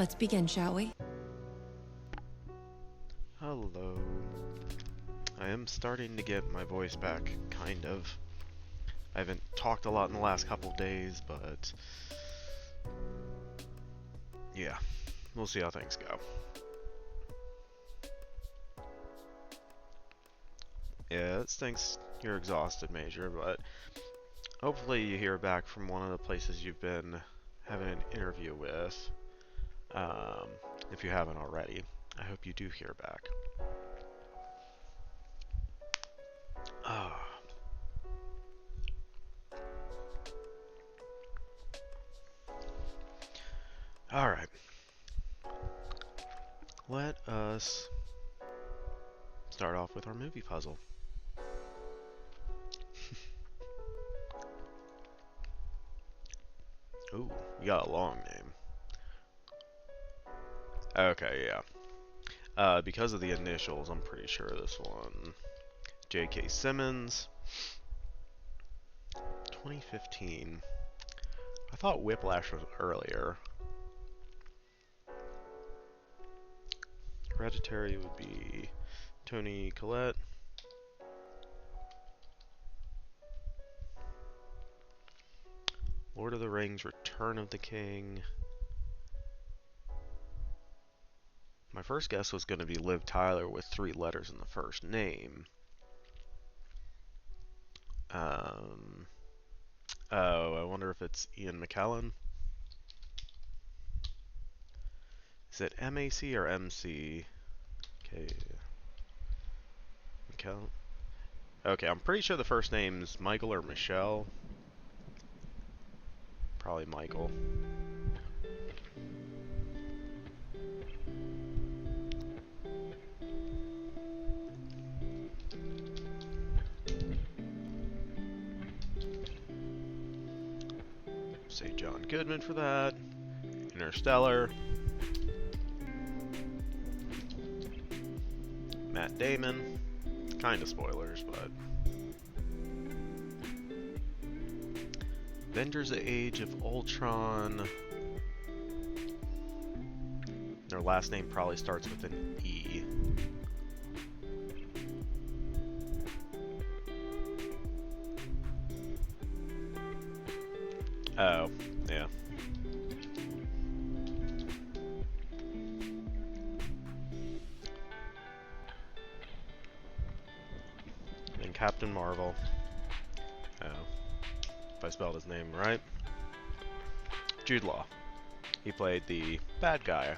Let's begin, shall we? Hello. I am starting to get my voice back, kind of. I haven't talked a lot in the last couple days, but yeah, we'll see how things go. Yeah, it stinks you're exhausted, Major, but hopefully you hear back from one of the places you've been having an interview with. If you haven't already, I hope you do hear back. Ah. Alright. Let us start off with our movie puzzle. Ooh, you got a long name. Okay, yeah. Because of the initials, I'm pretty sure this one. J.K. Simmons. 2015. I thought Whiplash was earlier. Hereditary would be Toni Collette. Lord of the Rings, Return of the King. My first guess was going to be Liv Tyler with 3 letters in the first name. Oh, I wonder if it's Ian McKellen. Is it M-A-C or M-C? Okay. McKellen. Okay, I'm pretty sure the first name's Michael or Michelle. Probably Michael. Say John Goodman for that. Interstellar. Matt Damon. Kinda spoilers, but... Avengers Age of Ultron. Their last name probably starts with an E. Oh, yeah. And Captain Marvel. Oh. If I spelled his name right. Jude Law. He played the bad guy.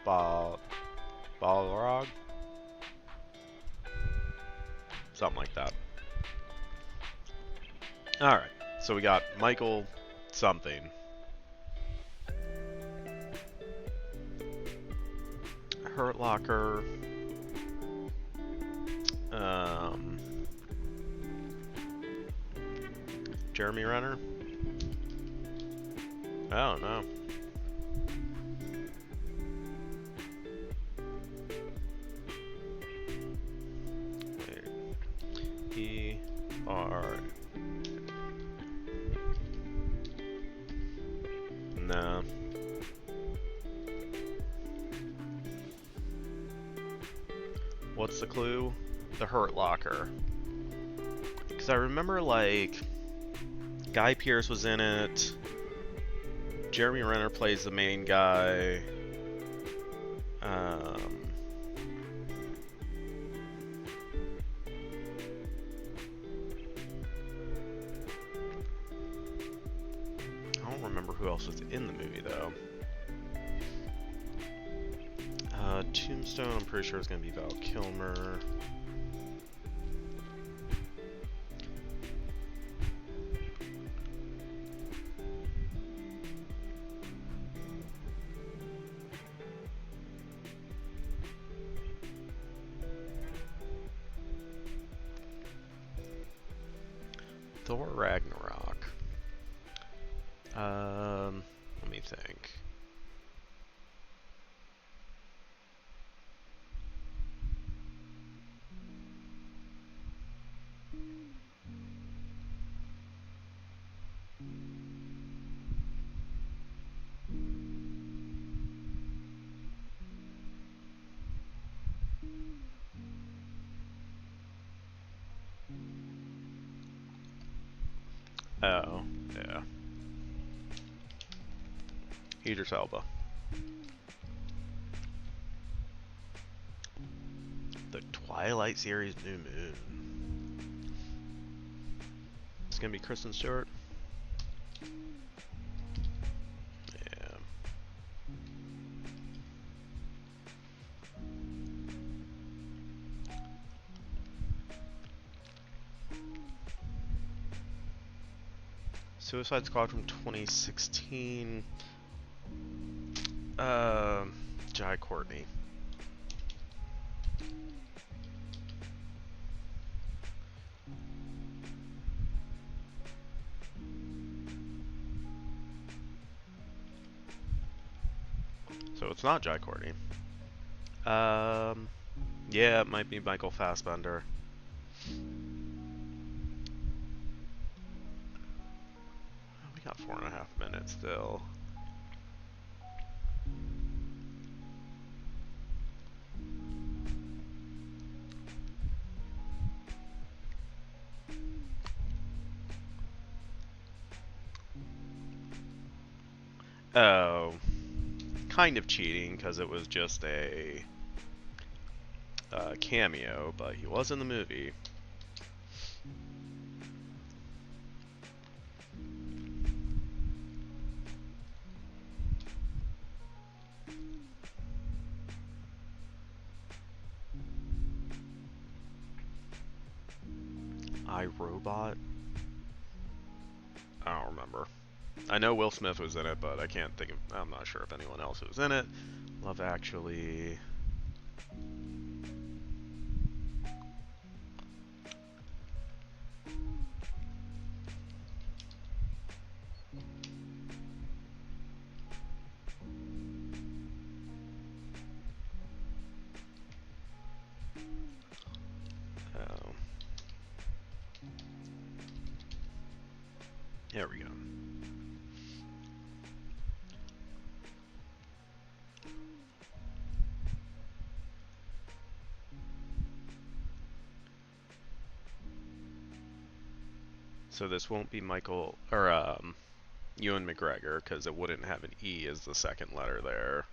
Balrog? Something like that. Alright, so we got Michael something. Hurt Locker. Jeremy Renner? I don't know. Wait. E-R... No. What's the clue? The Hurt Locker. Because I remember, like, Guy Pearce was in it. Jeremy Renner plays the main guy. I don't remember who else was in the movie, though. Tombstone, I'm pretty sure it's going to be Val Kilmer. Thor Ragnarok. Let me think. Oh, yeah. Idris Elba. The Twilight series New Moon. It's gonna be Kristen Stewart. Yeah. Suicide Squad from 2016. Jai Courtney. So it's not Jai Courtney. Yeah, it might be Michael Fassbender. We got 4.5 minutes still. Oh, kind of cheating because it was just a cameo, but he was in the movie. iRobot? I don't remember. I know Will Smith was in it, but I can't think of. I'm not sure if anyone else was in it. Love Actually. Oh. Here we go. So this won't be Michael or Ewan McGregor because it wouldn't have an E as the second letter there.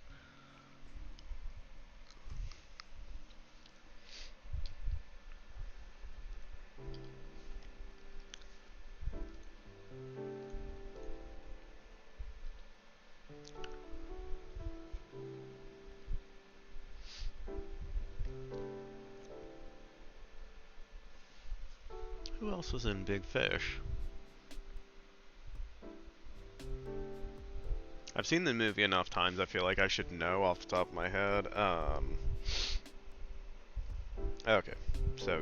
Who else was in Big Fish? I've seen the movie enough times, I feel like I should know off the top of my head. Okay, so...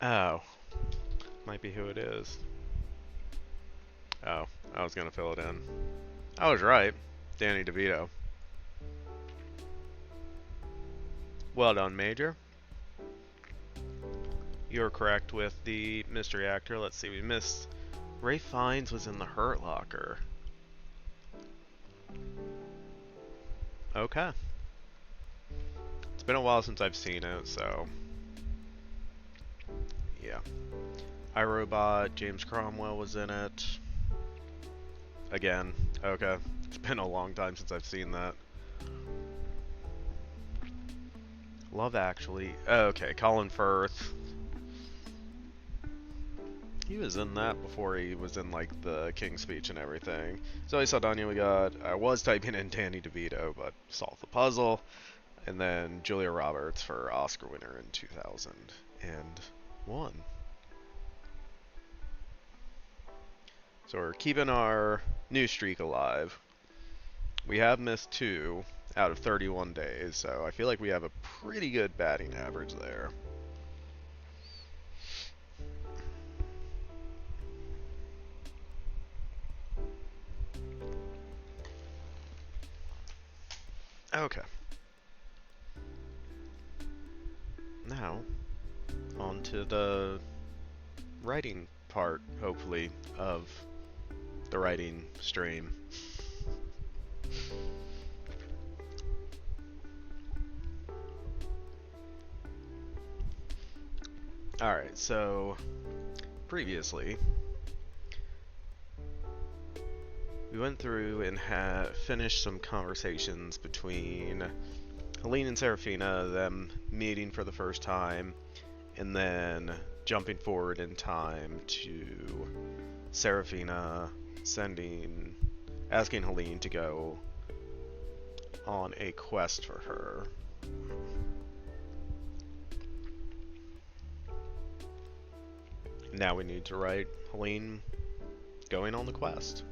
Oh, might be who it is. Oh, I was gonna fill it in. I was right. Danny DeVito. Well done, Major. You're correct with the mystery actor. Let's see, we missed... Ray Fiennes was in The Hurt Locker. Okay. It's been a while since I've seen it, so... Yeah. iRobot, James Cromwell was in it. Again. Okay. It's been a long time since I've seen that. Love Actually. Okay, Colin Firth. He was in that before he was in, like, the King's Speech and everything. Zoe Saldana we got. I was typing in Danny DeVito, but solved the puzzle. And then Julia Roberts for Oscar winner in 2001. So we're keeping our new streak alive. We have missed 2 out of 31 days, so I feel like we have a pretty good batting average there. Okay. Now, on to the writing part, hopefully, of the writing stream. Alright, so previously, we went through and had finished some conversations between Helene and Seraphina, them meeting for the first time, and then jumping forward in time to Seraphina asking Helene to go on a quest for her. Now we need to write Helene going on the quest.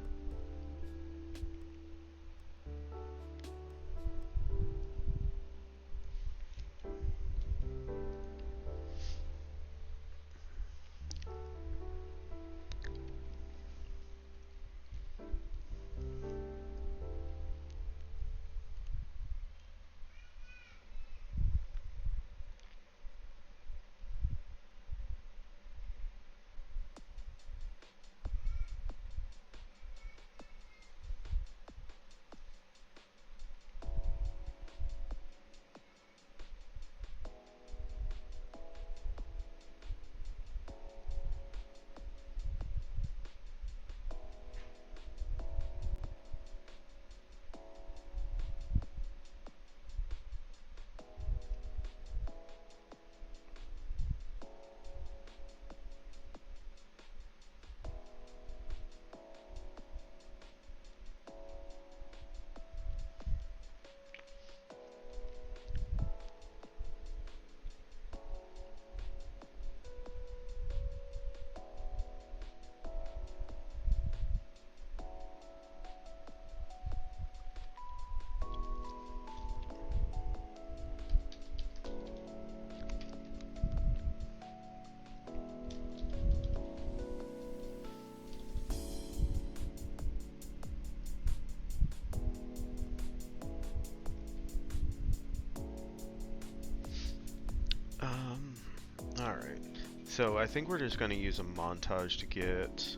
Alright. So I think we're just going to use a montage to get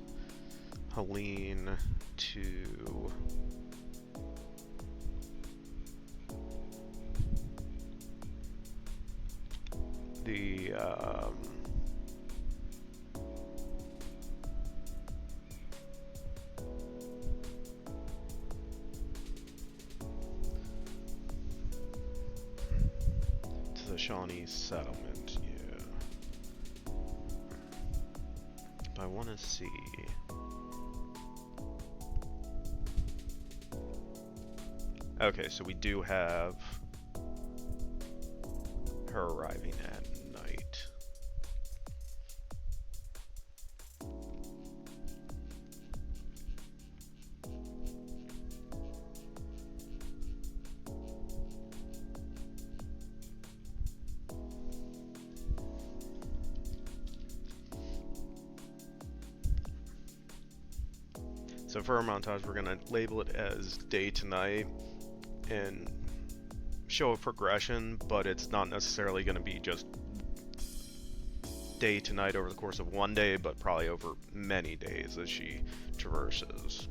Helene to the Shawnee settlement, yeah. I want to see. Okay, so we do have her arriving at night. So for our montage, we're going to label it as day to night and show a progression, but it's not necessarily going to be just day to night over the course of one day, but probably over many days as she traverses.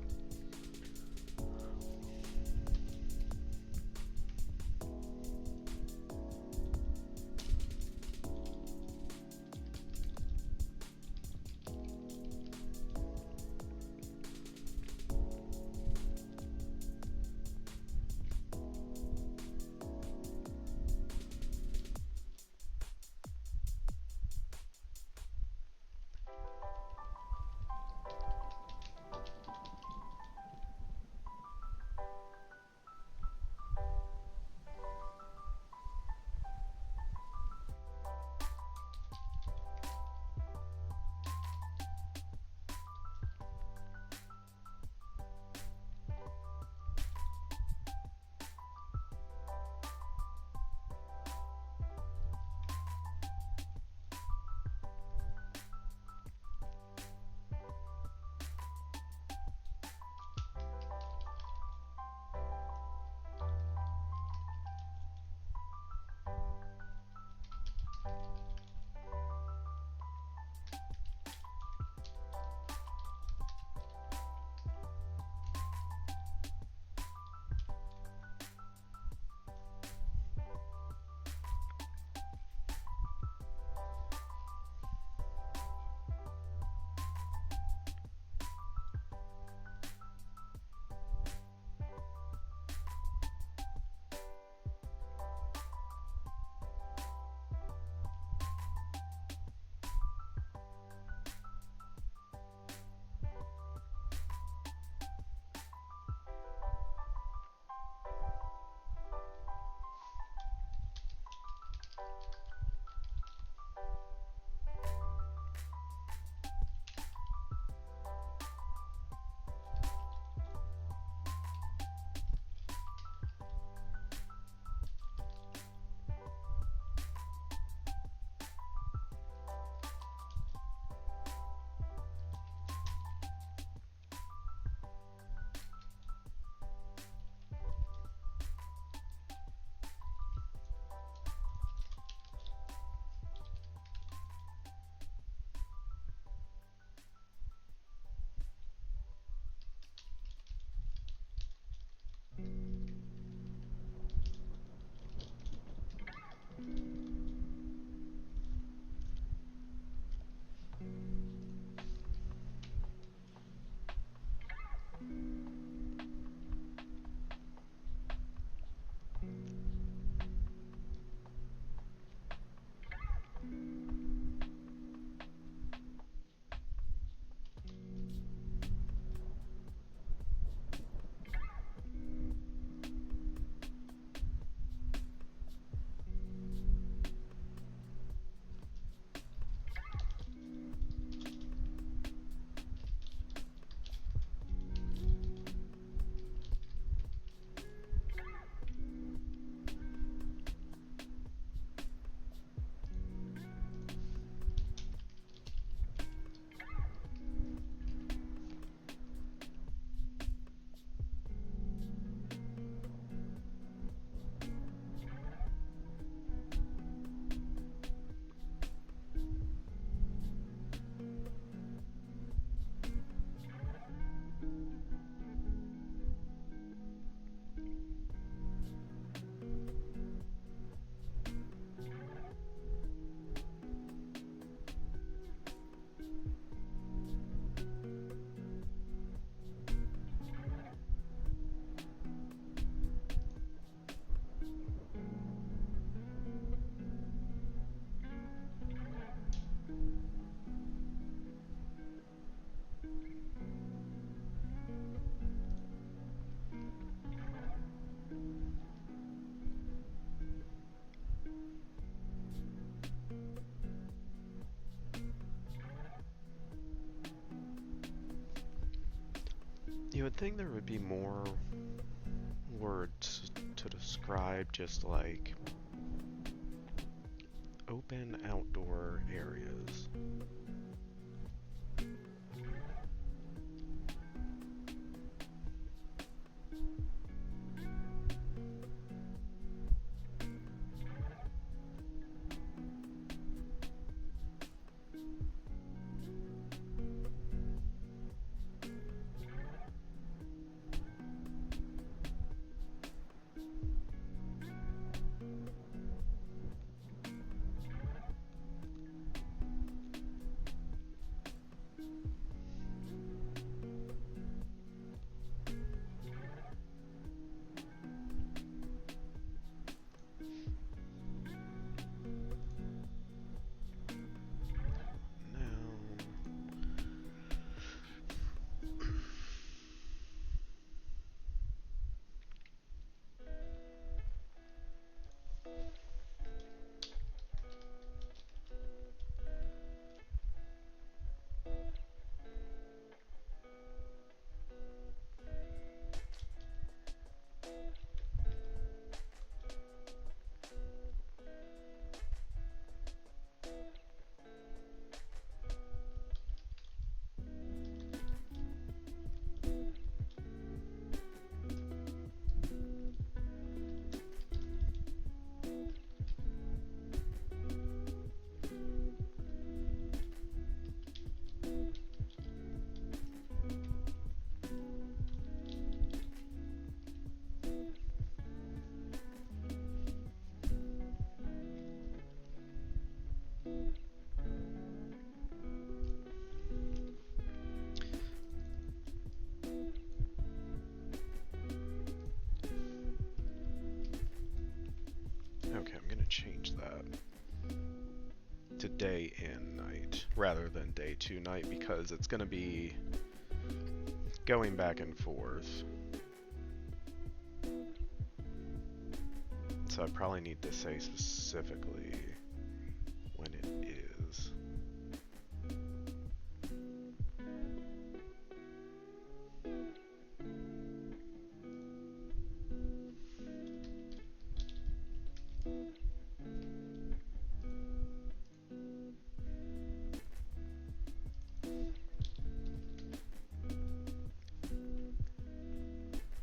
You would think there would be more words to describe just like open outdoor areas. Okay, I'm gonna change that to day and night rather than day to night because it's gonna be going back and forth. So I probably need to say specifically when it is.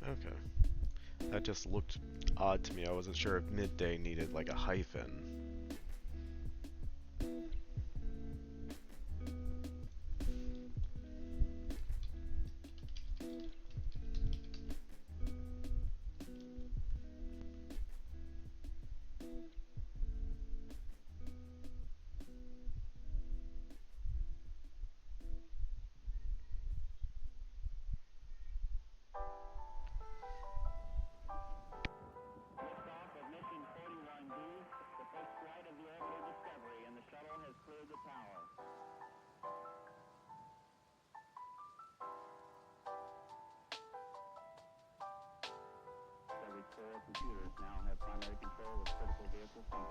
Okay. That just looked odd to me. I wasn't sure if midday needed like a hyphen.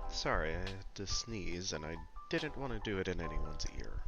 Sorry, I had to sneeze and I didn't want to do it in anyone's ear.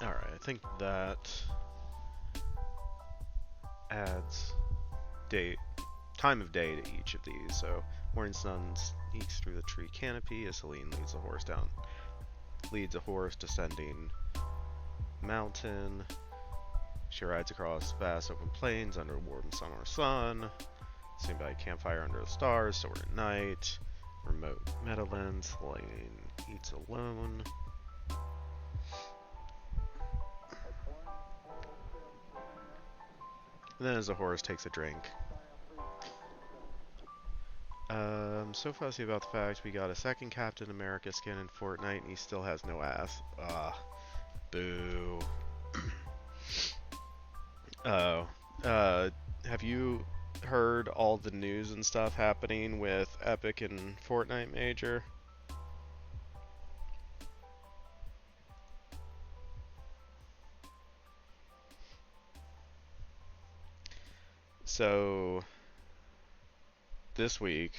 Alright, I think that adds time of day to each of these. So morning sun sneaks through the tree canopy as Celine leads a horse descending mountain. She rides across vast open plains under a warm summer sun. Seen by campfire under the stars, so we're at night. Remote meadowlands, Lane eats alone. And then as the horse takes a drink. I'm so fussy about the fact we got a second Captain America skin in Fortnite and he still has no ass. Boo. Oh. Have you heard all the news and stuff happening with Epic and Fortnite Major? So, this week,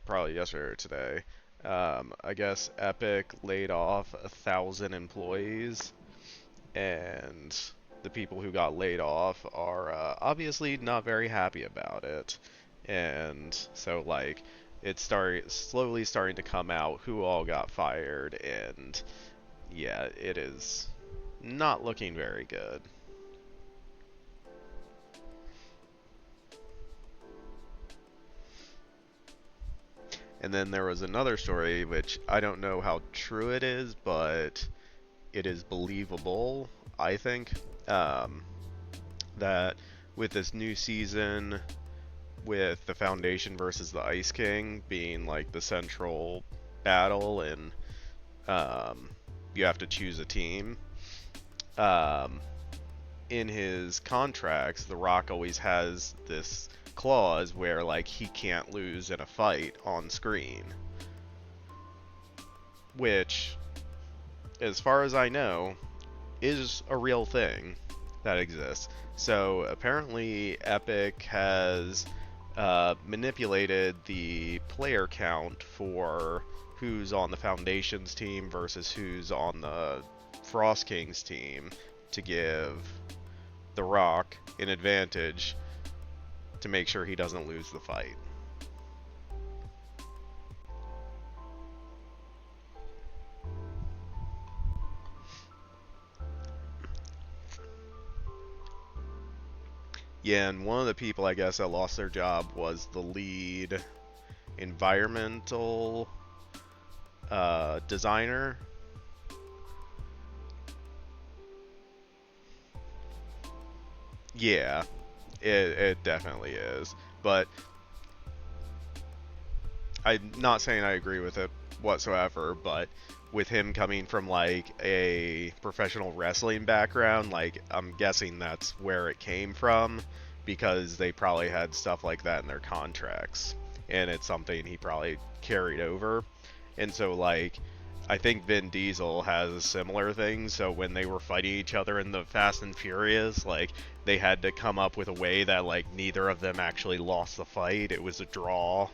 probably yesterday or today, I guess Epic laid off 1,000 employees, and the people who got laid off are obviously not very happy about it. And so, like, it's slowly starting to come out who all got fired, and yeah, it is not looking very good. And then there was another story, which I don't know how true it is, but it is believable, I think, that with this new season, with the Foundation versus the Ice King being like the central battle, and you have to choose a team. In his contracts, The Rock always has this clause where like he can't lose in a fight on screen, which, as far as I know, is a real thing that exists. So apparently Epic has manipulated the player count for who's on the Foundation's team versus who's on the Frost King's team to give The Rock an advantage to make sure he doesn't lose the fight. Yeah, and one of the people, I guess, that lost their job was the lead environmental designer. Yeah, it definitely is. But I'm not saying I agree with it whatsoever, but with him coming from like a professional wrestling background, like I'm guessing that's where it came from because they probably had stuff like that in their contracts and it's something he probably carried over. And so like I think Vin Diesel has a similar thing, so when they were fighting each other in the Fast and Furious, like they had to come up with a way that like neither of them actually lost the fight. It was a draw.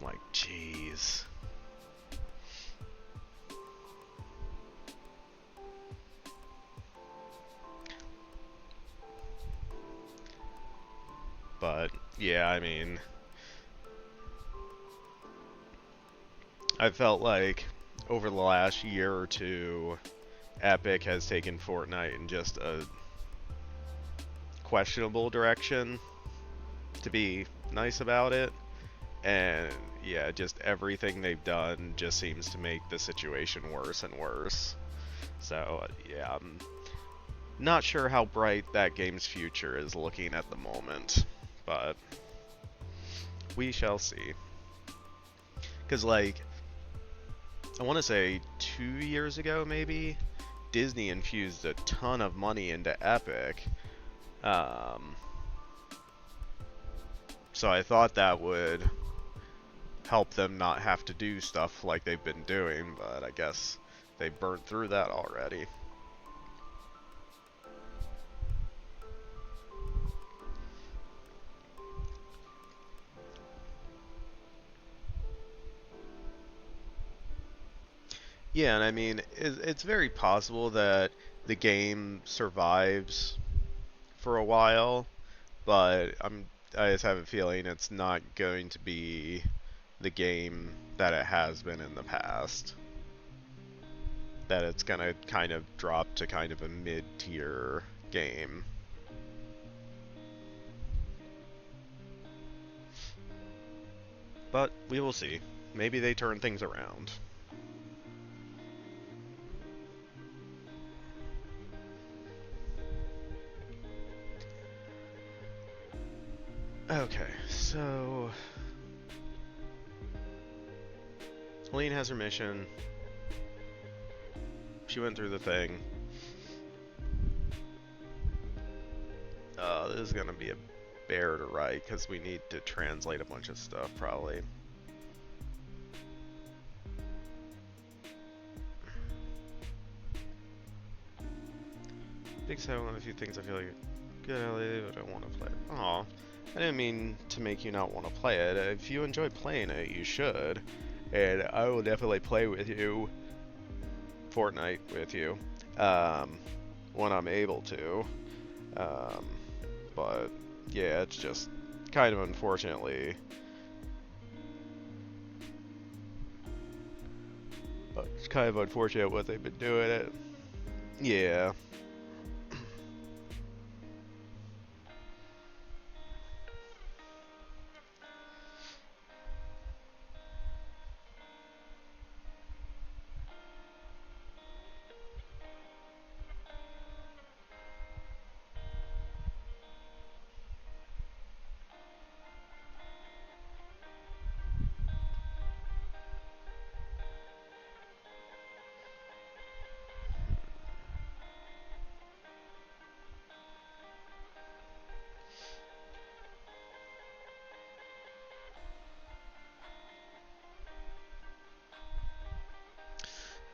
Like, jeez. But, yeah, I mean, I felt like over the last year or two, Epic has taken Fortnite in just a questionable direction, to be nice about it. And, yeah, just everything they've done just seems to make the situation worse and worse. So, yeah, I'm not sure how bright that game's future is looking at the moment, but we shall see. Because, like, I want to say 2 years ago, maybe, Disney infused a ton of money into Epic. So I thought that would help them not have to do stuff like they've been doing, but I guess they burnt through that already. Yeah, and I mean, it's very possible that the game survives for a while, but I just have a feeling it's not going to be the game that it has been in the past. That it's gonna kind of drop to kind of a mid-tier game. But we will see. Maybe they turn things around. Okay, so Helene has her mission. She went through the thing. This is gonna be a bear to write because we need to translate a bunch of stuff, probably. Big 7, one of the few things I feel like good at, but I want to play it. Aw, I didn't mean to make you not want to play it. If you enjoy playing it, you should. And I will definitely play with you. Fortnite with you. When I'm able to. But yeah, it's just kind of unfortunately. It's kind of unfortunate what they've been doing it. Yeah.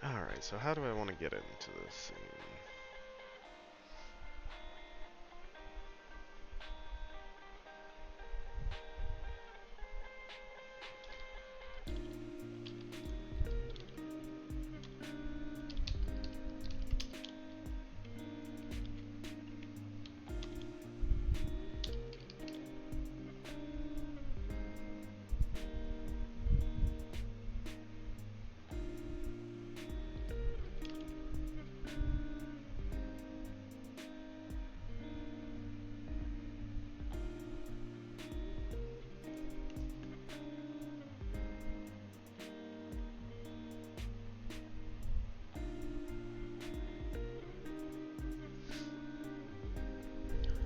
Alright, so how do I want to get into this scene?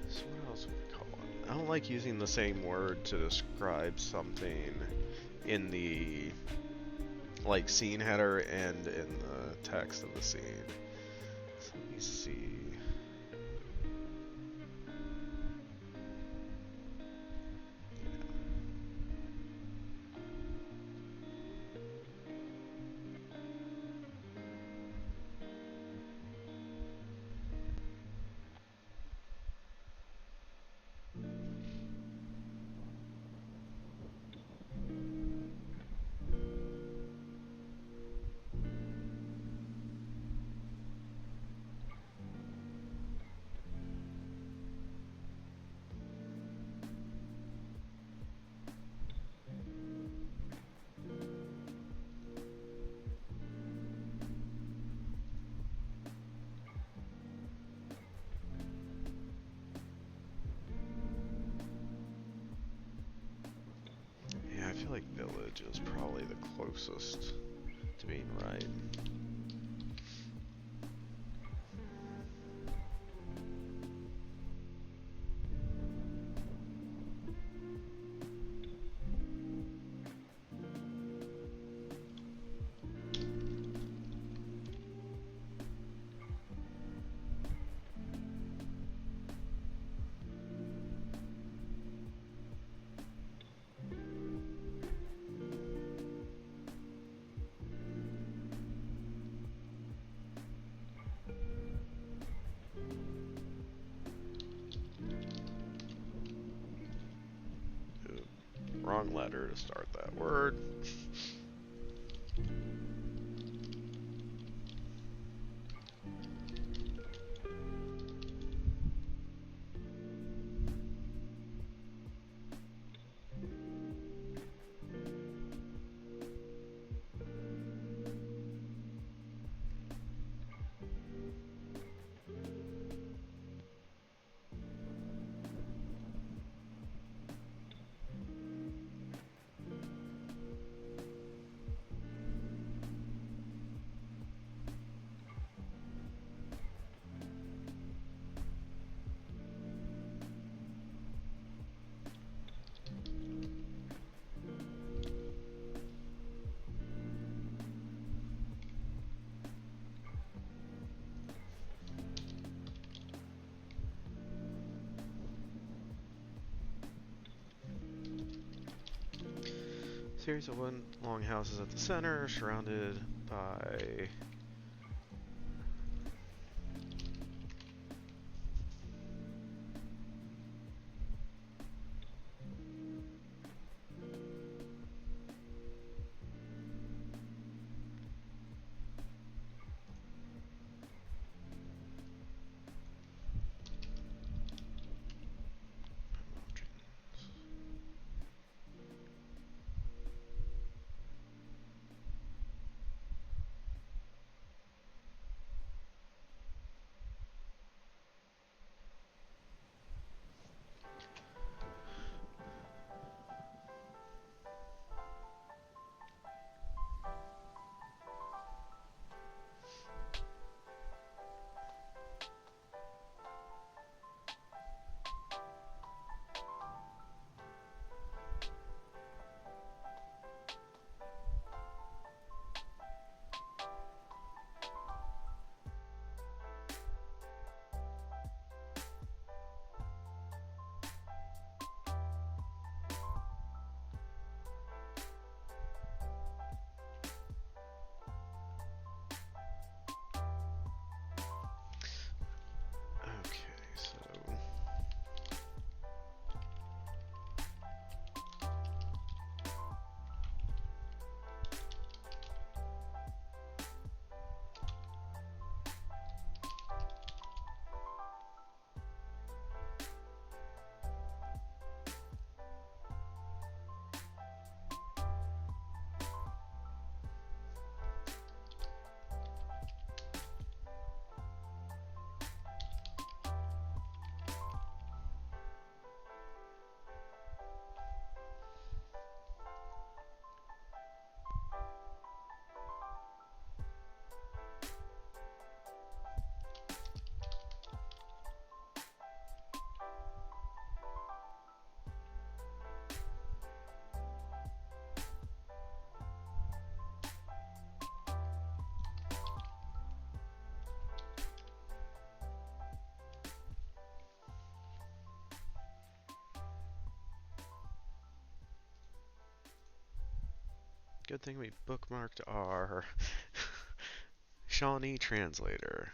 So what else would we call it? I don't like using the same word to describe something in the like scene header and in the text of the scene. So let me see. Yeah, I feel like village is probably the closest to being right. Wrong letter to start that word. Series of one long houses at the center, surrounded by good thing we bookmarked our Shawnee translator.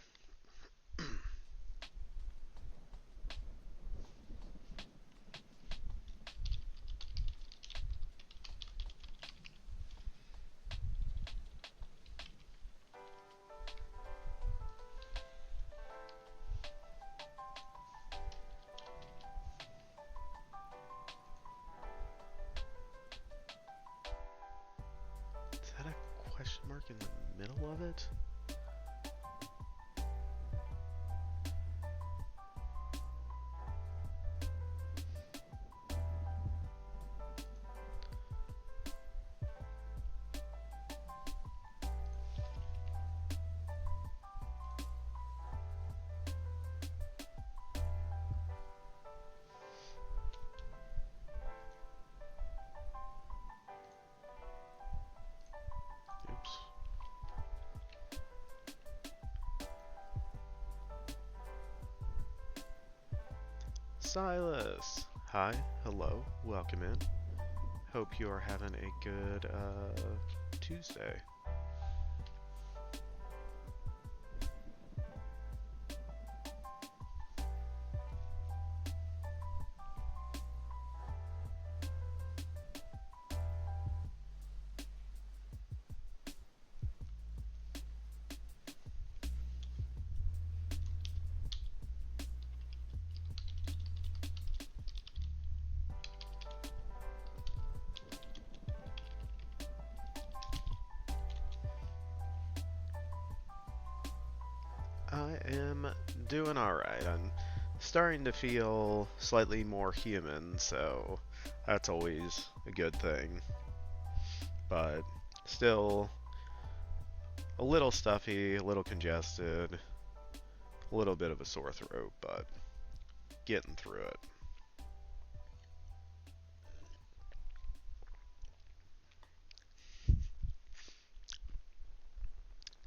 Is that a question mark in the middle of it? Oops. Silas! Hi, hello, welcome in. Hope you are having a good Tuesday. I am doing alright. I'm starting to feel slightly more human, so that's always a good thing. But still a little stuffy, a little congested, a little bit of a sore throat, but getting through it.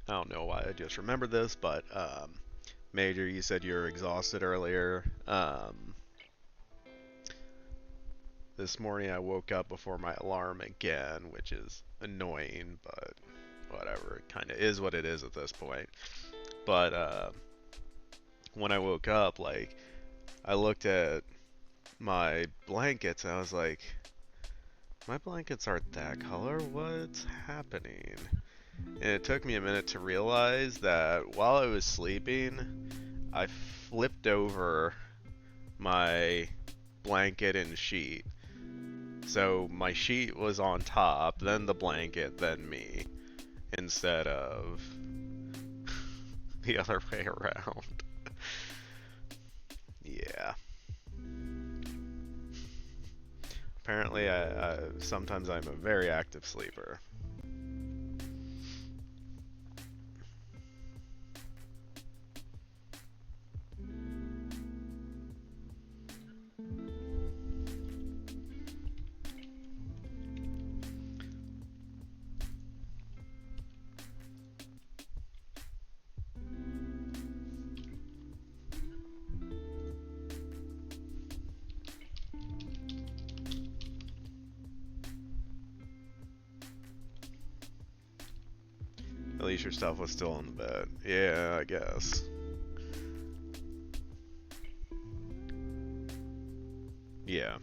I don't know why I just remembered this, but Major, you said you were exhausted earlier. this morning I woke up before my alarm again, which is annoying, but whatever. It kind of is what it is at this point. But when I woke up, like, I looked at my blankets and I was like, my blankets aren't that color. What's happening? And it took me a minute to realize that while I was sleeping, I flipped over my blanket and sheet. So my sheet was on top, then the blanket, then me, instead of the other way around. Yeah. Apparently, sometimes I'm a very active sleeper. At least your stuff was still on the bed. Yeah, I guess. Yeah.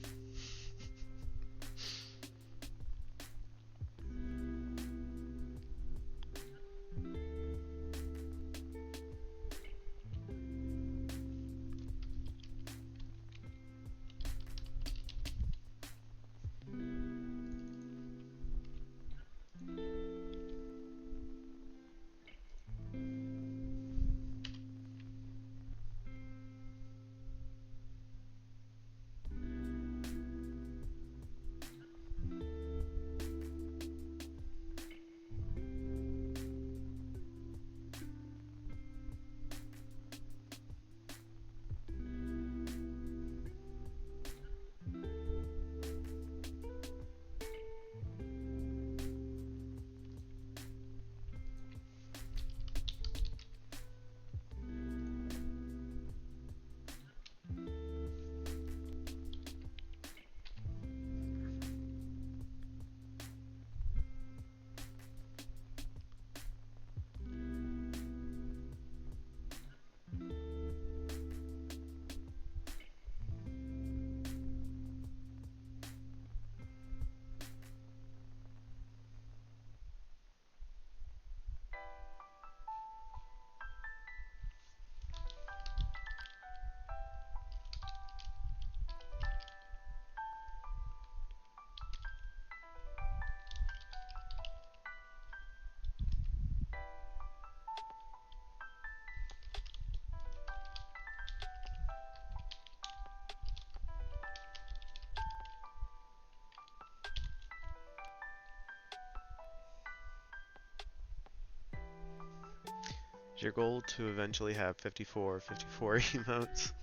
Is your goal to eventually have 54 emotes?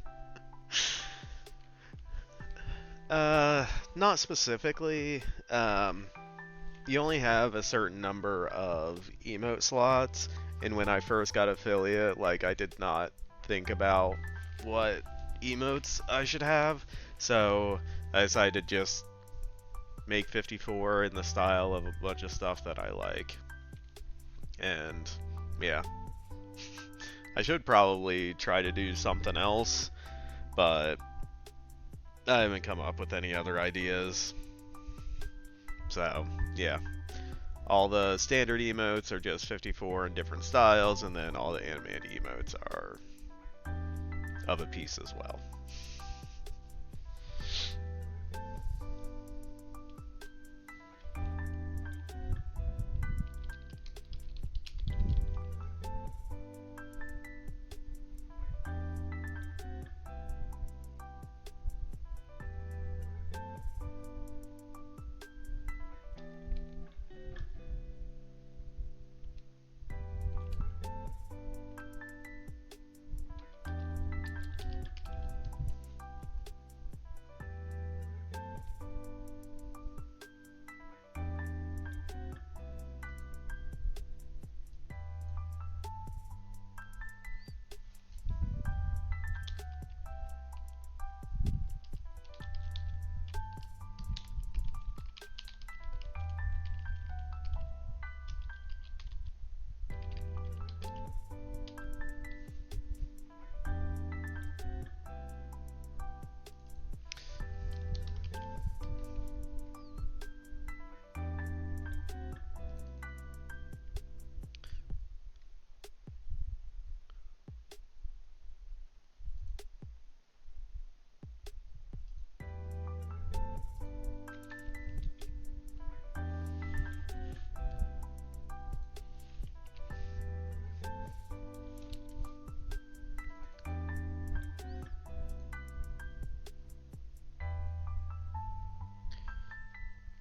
Not specifically. You only have a certain number of emote slots, and when I first got affiliate, like, I did not think about what emotes I should have, so I decided to just make 54 in the style of a bunch of stuff that I like. And yeah. I should probably try to do something else, but I haven't come up with any other ideas. So, yeah. All the standard emotes are just 54 in different styles, and then all the animated emotes are of a piece as well.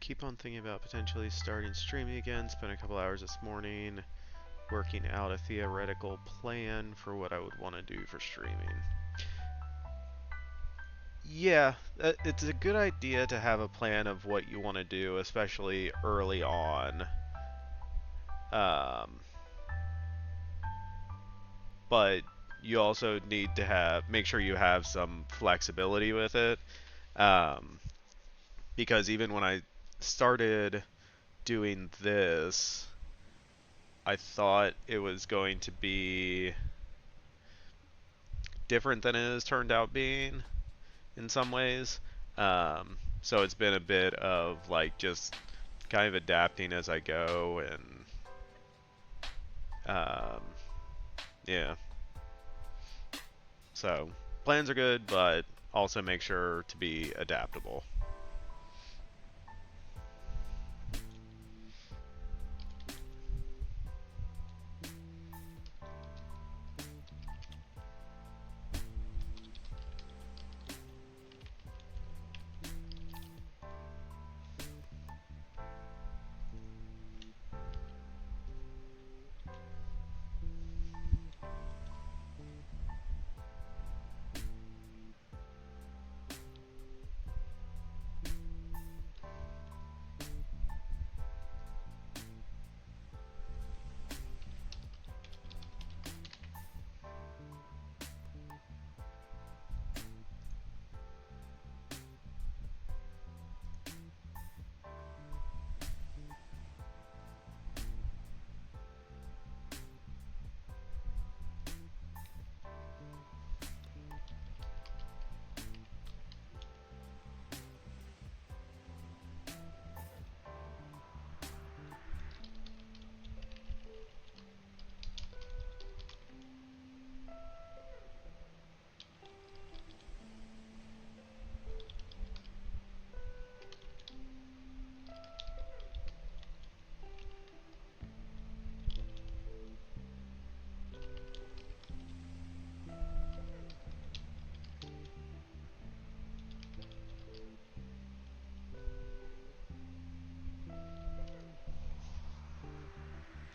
keep on thinking about potentially starting streaming again. Spent a couple hours this morning working out a theoretical plan for what I would want to do for streaming. Yeah, it's a good idea to have a plan of what you want to do, especially early on. Um, but you also need to make sure you have some flexibility with it. Um, because even when I started doing this, I thought it was going to be different than it has turned out being in some ways. So it's been a bit of like just kind of adapting as I go, and um, yeah. So plans are good, but also make sure to be adaptable.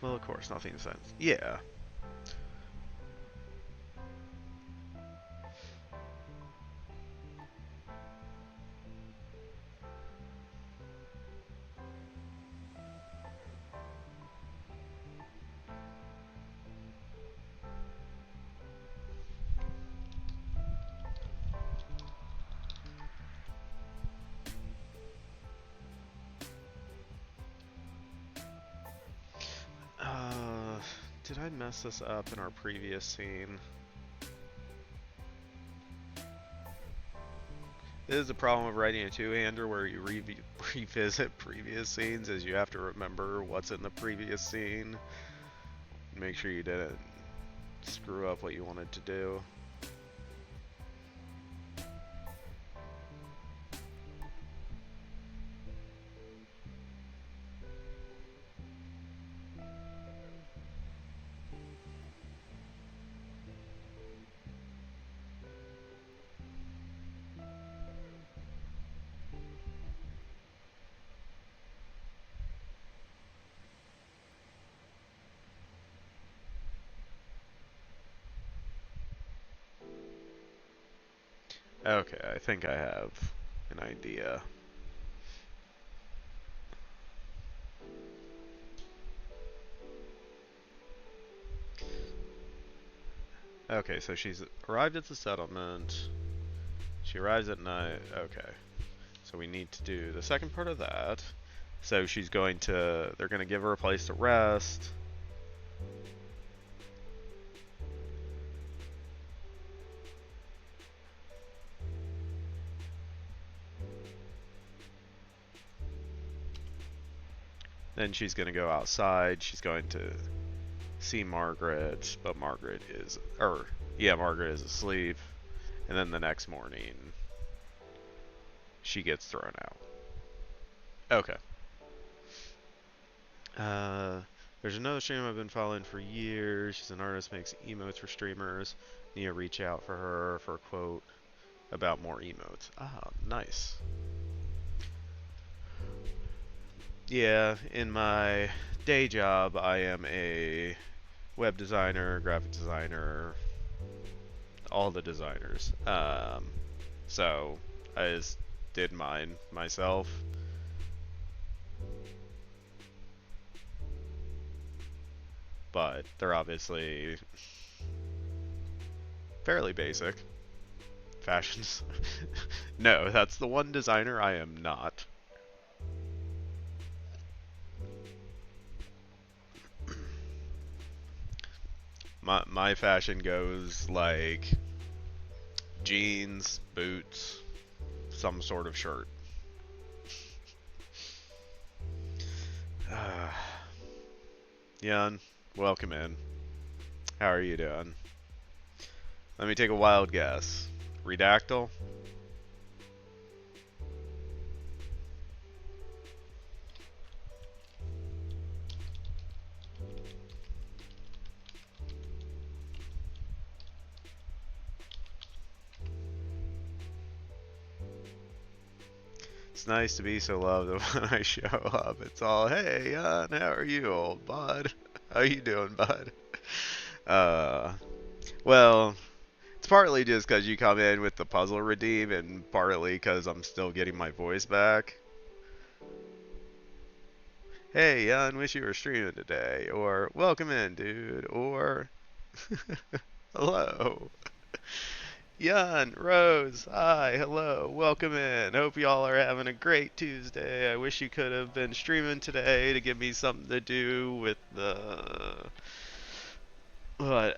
Well, of course, nothing sense. Yeah. Did I mess this up in our previous scene? This is the problem of writing a two-hander where you revisit previous scenes, is you have to remember what's in the previous scene. Make sure you didn't screw up what you wanted to do. Okay, I think I have an idea. Okay, so she's arrived at the settlement. She arrives at night. Okay. So we need to do the second part of that. So they're going to give her a place to rest. Then she's going to go outside. She's going to see Margaret, but Margaret is asleep. And then the next morning, she gets thrown out. Okay. There's another streamer I've been following for years. She's an artist, makes emotes for streamers. Need to reach out for her for a quote about more emotes. Ah, nice. Yeah, in my day job, I am a web designer, graphic designer, all the designers. So I just did mine myself. But they're obviously fairly basic. Fashions. No, that's the one designer I am not. My fashion goes like jeans, boots, some sort of shirt. Yun, welcome in. How are you doing? Let me take a wild guess. Redactyl? It's nice to be so loved when I show up. It's all, hey, Yun, how are you, old bud? How you doing, bud? Uh, well, it's partly just because you come in with the puzzle redeem, and partly because I'm still getting my voice back. Hey, Yun, wish you were streaming today. Or, welcome in, dude. Or, hello. Yun, Rose, hi, hello, welcome in. Hope y'all are having a great Tuesday. I wish you could have been streaming today to give me something to do with the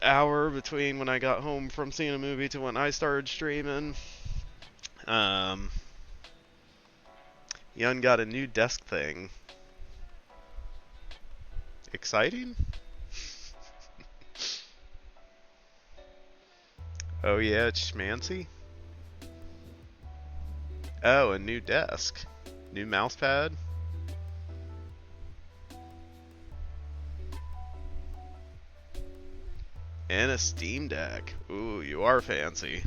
hour between when I got home from seeing a movie to when I started streaming. Um, Yun got a new desk thing. Exciting? Oh yeah, it's schmancy. Oh, a new desk. New mouse pad. And a Steam Deck. Ooh, you are fancy.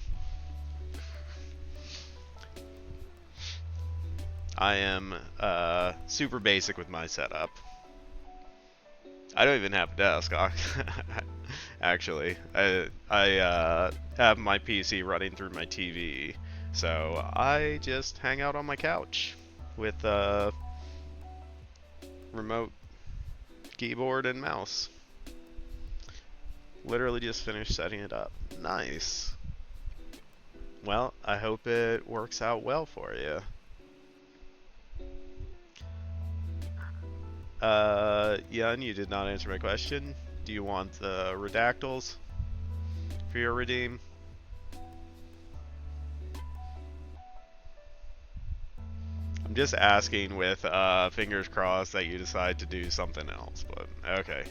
I am super basic with my setup. I don't even have a desk, actually. I have my PC running through my TV, so I just hang out on my couch with a remote keyboard and mouse. Literally just finished setting it up. Nice. Well, I hope it works out well for you. Yun, you did not answer my question. Do you want the redactyls for your redeem? I'm just asking with fingers crossed that you decide to do something else, but okay.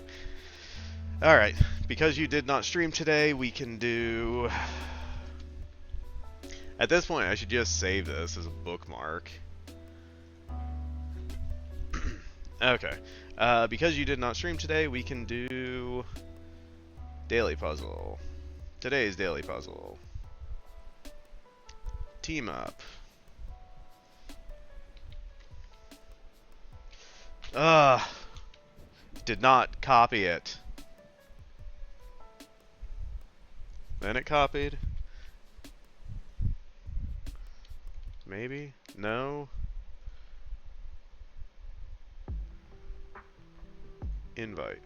Alright, because you did not stream today, we can do... At this point, I should just save this as a bookmark. Okay. Because you did not stream today, we can do... Daily Puzzle. Today's Daily Puzzle. Team Up. Did not copy it. Then it copied. Maybe? No? Invite.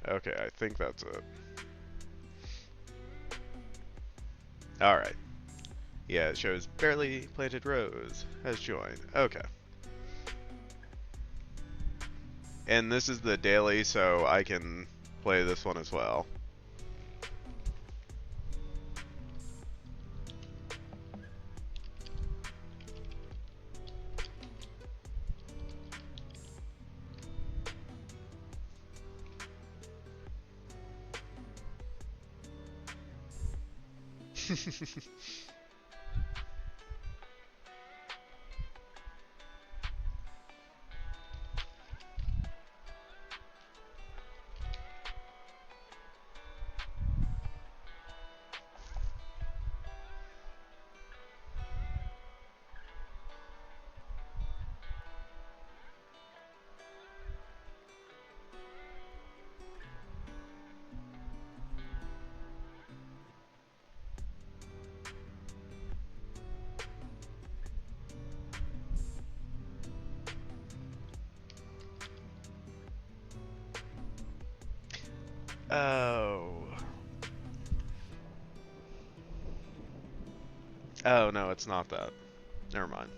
Okay, I think that's it. Alright. Yeah, it shows barely planted rose has joined. Okay. And this is the daily, so I can play this one as well. Oh. Oh, no, it's not that. Never mind.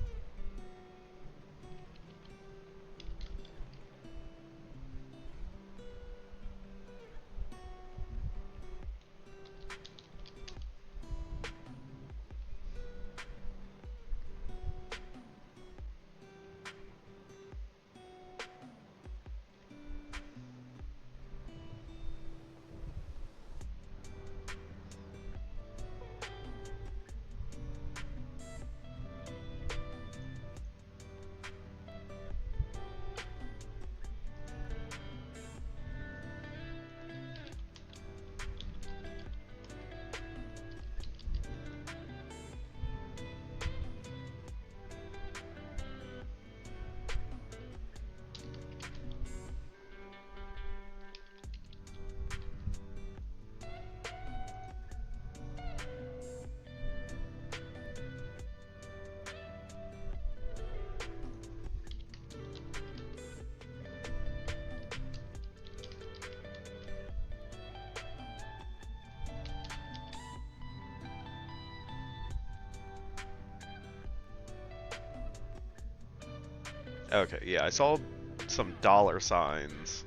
Okay, yeah, I saw some dollar signs.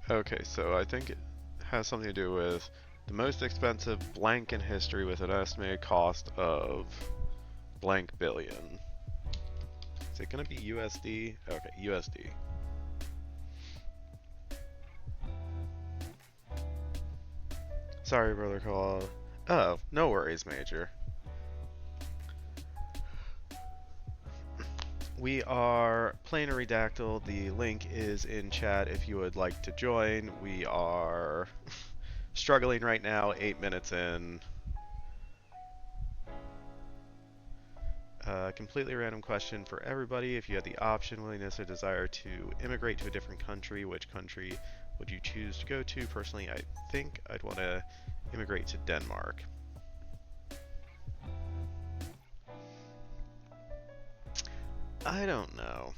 Okay, so I think it has something to do with the most expensive blank in history with an estimated cost of blank billion. Is it going to be USD? Okay, USD. Sorry, brother call. Oh, no worries, Major. We are playing a Redactyl. The link is in chat if you would like to join. We are struggling right now, 8 minutes in. Completely random question for everybody. If you had the option, willingness, or desire to immigrate to a different country, which country would you choose to go to? Personally, I think I'd want to immigrate to Denmark. I don't know.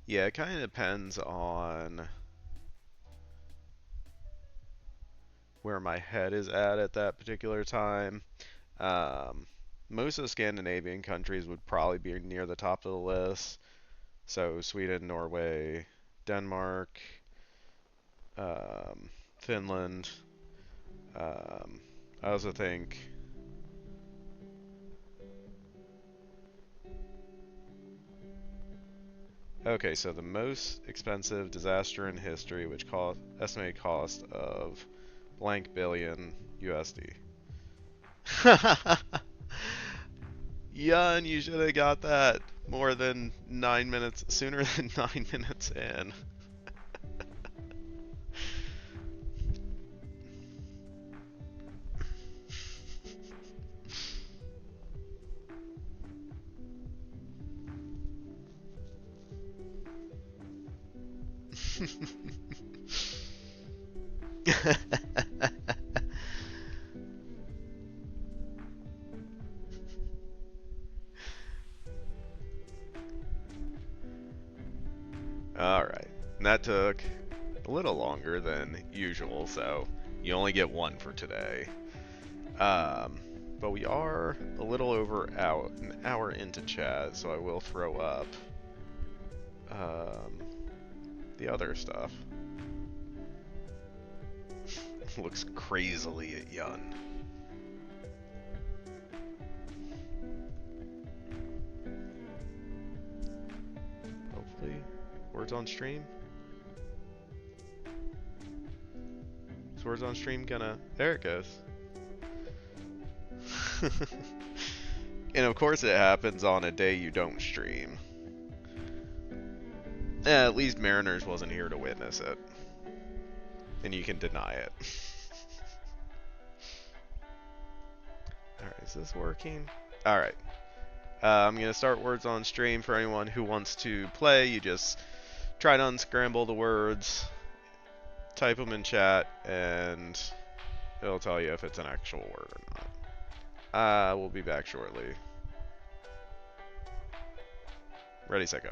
Yeah, it kind of depends on where my head is at that particular time. Most of the Scandinavian countries would probably be near the top of the list. So Sweden, Norway, Denmark, Finland. I also think okay, so the most expensive disaster in history, which cost estimated cost of blank billion USD. Yun, you should have got that more than 9 minutes sooner than 9 minutes in. Alright, and that took a little longer than usual, so you only get one for today. But we are a little over an hour into chat, so I will throw up the other stuff. Looks crazily at Yun. Hopefully, words on stream. Is words on stream gonna? There it goes. And of course, it happens on a day you don't stream. At least Mariners wasn't here to witness it, and you can deny it. Alright, is this working? Alright. I'm going to start words on stream for anyone who wants to play. You just try to unscramble the words, type them in chat, and it'll tell you if it's an actual word or not. We'll be back shortly. Ready, set, go.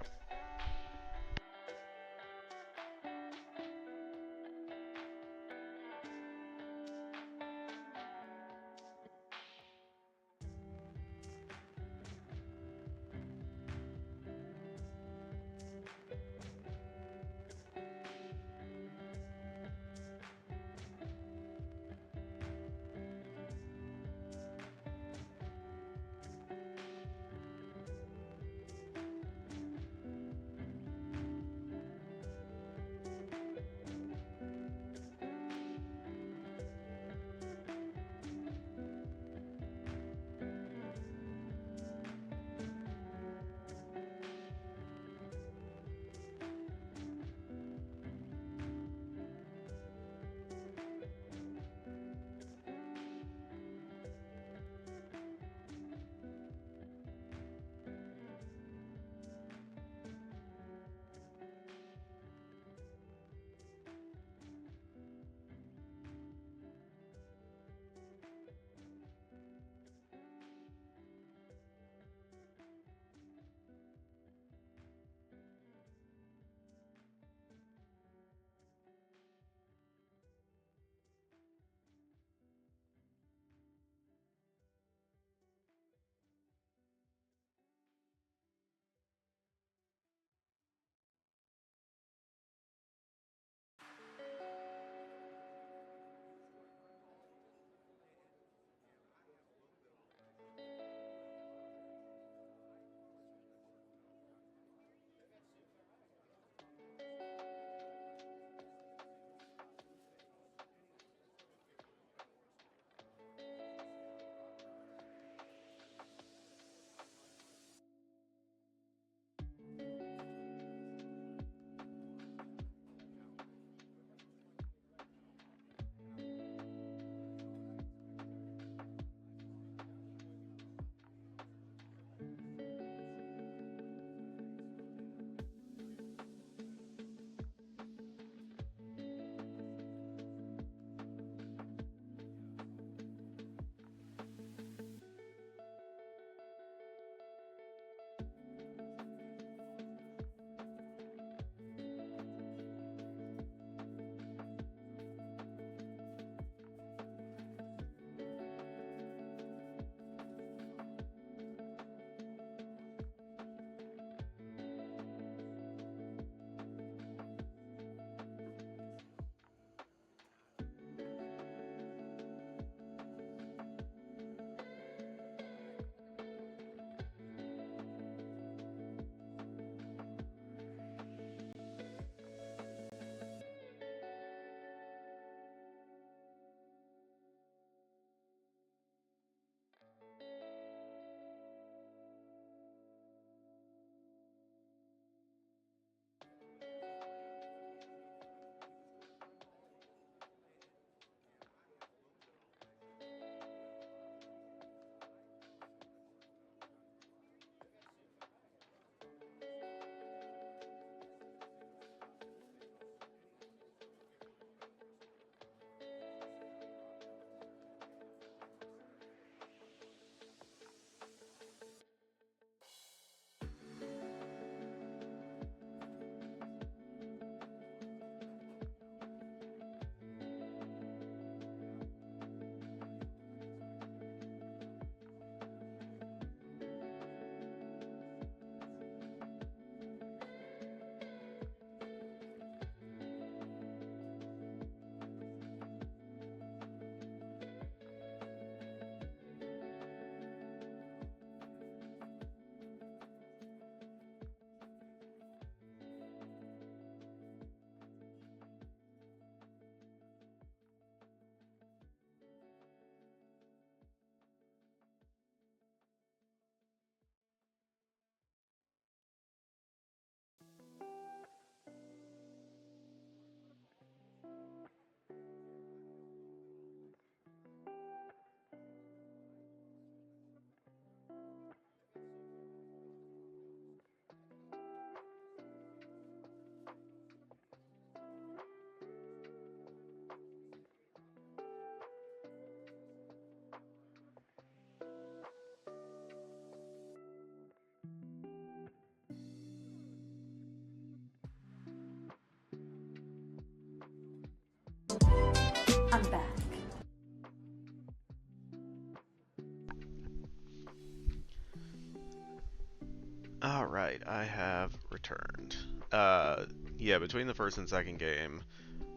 Alright, I have returned. Uh, yeah, between the first and second game,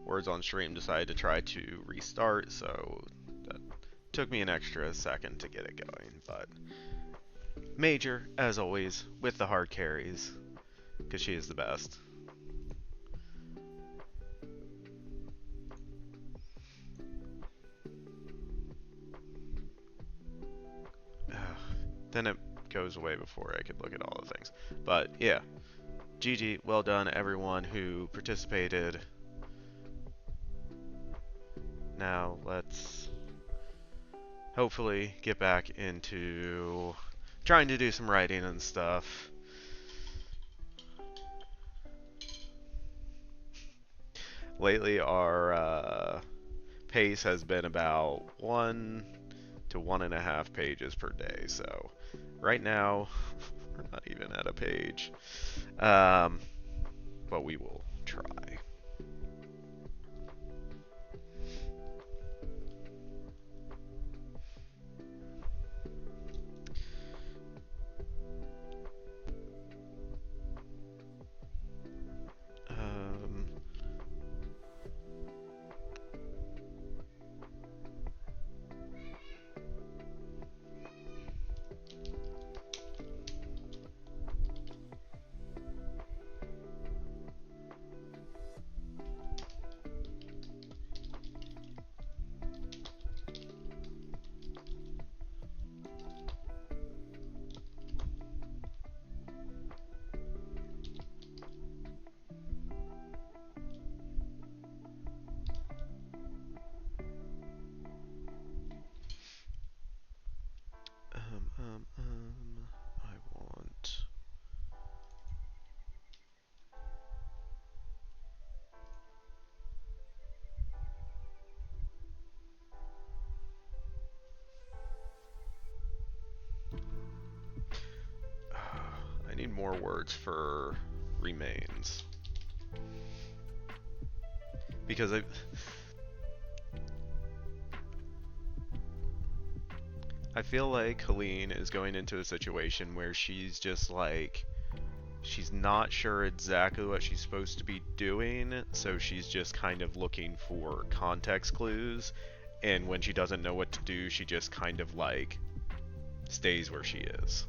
Words on Stream decided to try to restart, so that took me an extra second to get it going. But Major, as always, with the hard carries, because she is the best. Then it goes away before I could look at all the things. But yeah, GG, well done everyone who participated. Now let's hopefully get back into trying to do some writing and stuff. Lately our pace has been about 1 to 1.5 pages per day, so right now we're not even at a page. But we will try. Um, I want. I need more words for remains. Because I feel like Helene is going into a situation where she's just like, she's not sure exactly what she's supposed to be doing, so she's just kind of looking for context clues, and when she doesn't know what to do, she just kind of like stays where she is.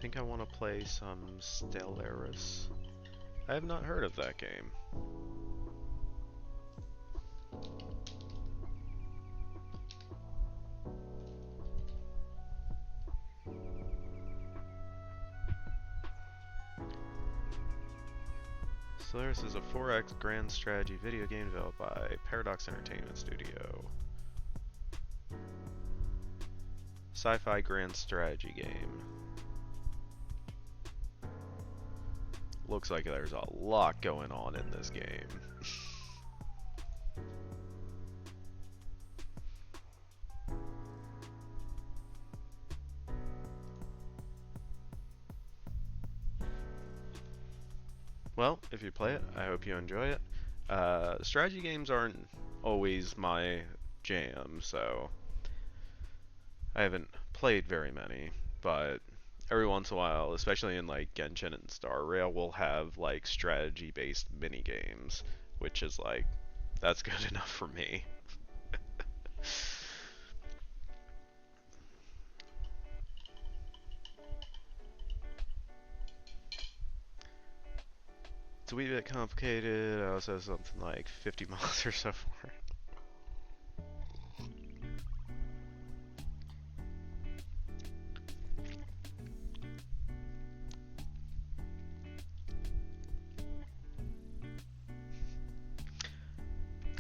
think I want to play some Stellaris. I have not heard of that game. Stellaris is a 4X grand strategy video game developed by Paradox Entertainment Studio. Sci-fi grand strategy game. Looks like there's a lot going on in this game. Well, if you play it, I hope you enjoy it. Strategy games aren't always my jam, so I haven't played very many, but every once in a while, especially in like Genshin and Star Rail, we'll have like strategy-based mini games, which is like, that's good enough for me. It's a wee bit complicated. I also have something like 50 mods or so for it.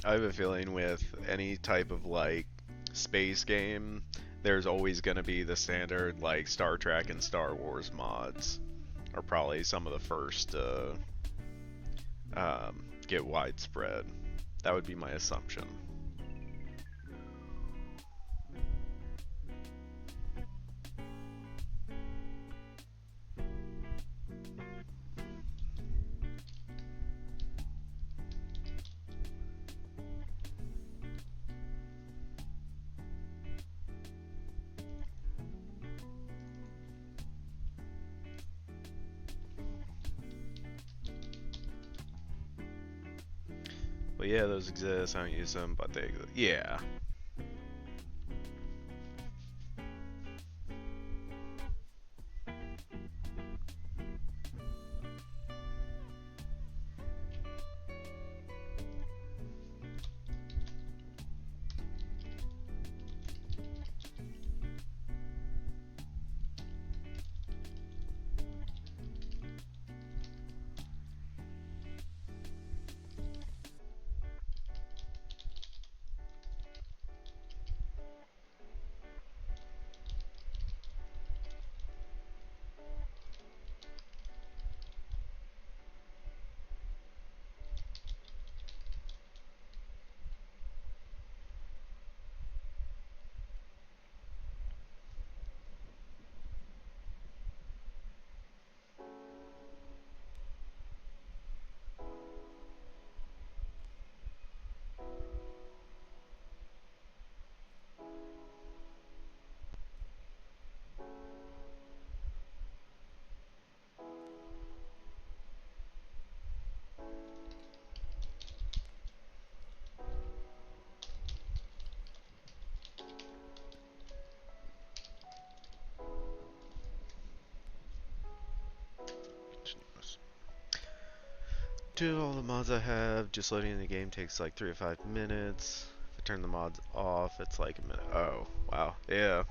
I have a feeling with any type of like space game, there's always going to be the standard like Star Trek and Star Wars mods, are probably some of the first to get widespread. That would be my assumption. But yeah, those exist. I don't use them, but they exist. Yeah. Do all the mods I have. Just loading the game takes like 3 to 5 minutes. If I turn the mods off, it's like a minute. Oh, wow. Yeah.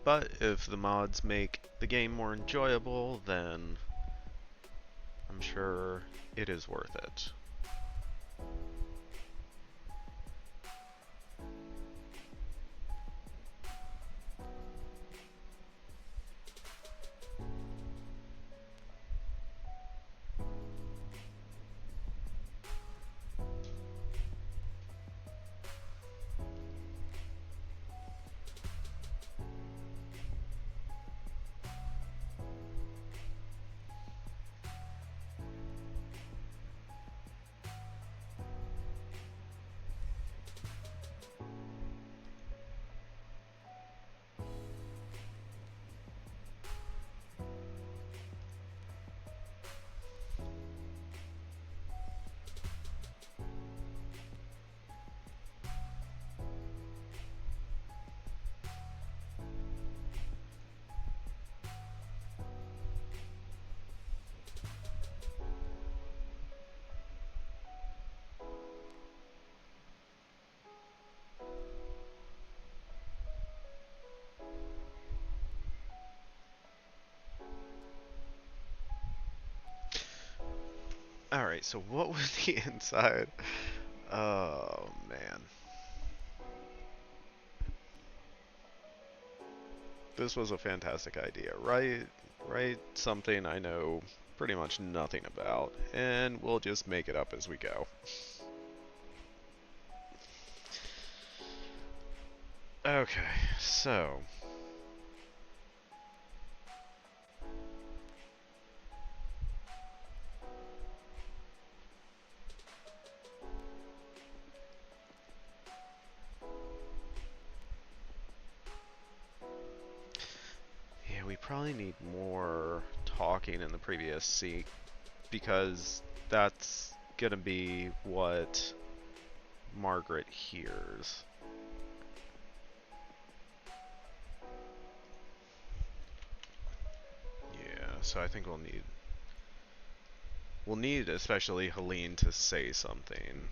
But if the mods make the game more enjoyable, then I'm sure it is worth it. Alright, so what was the inside? Oh, man. This was a fantastic idea. Write something I know pretty much nothing about, and we'll just make it up as we go. Okay, so... yeah, we probably need more talking in the previous scene, because that's gonna be what Margaret hears. Yeah, so I think we'll need especially Helene to say something.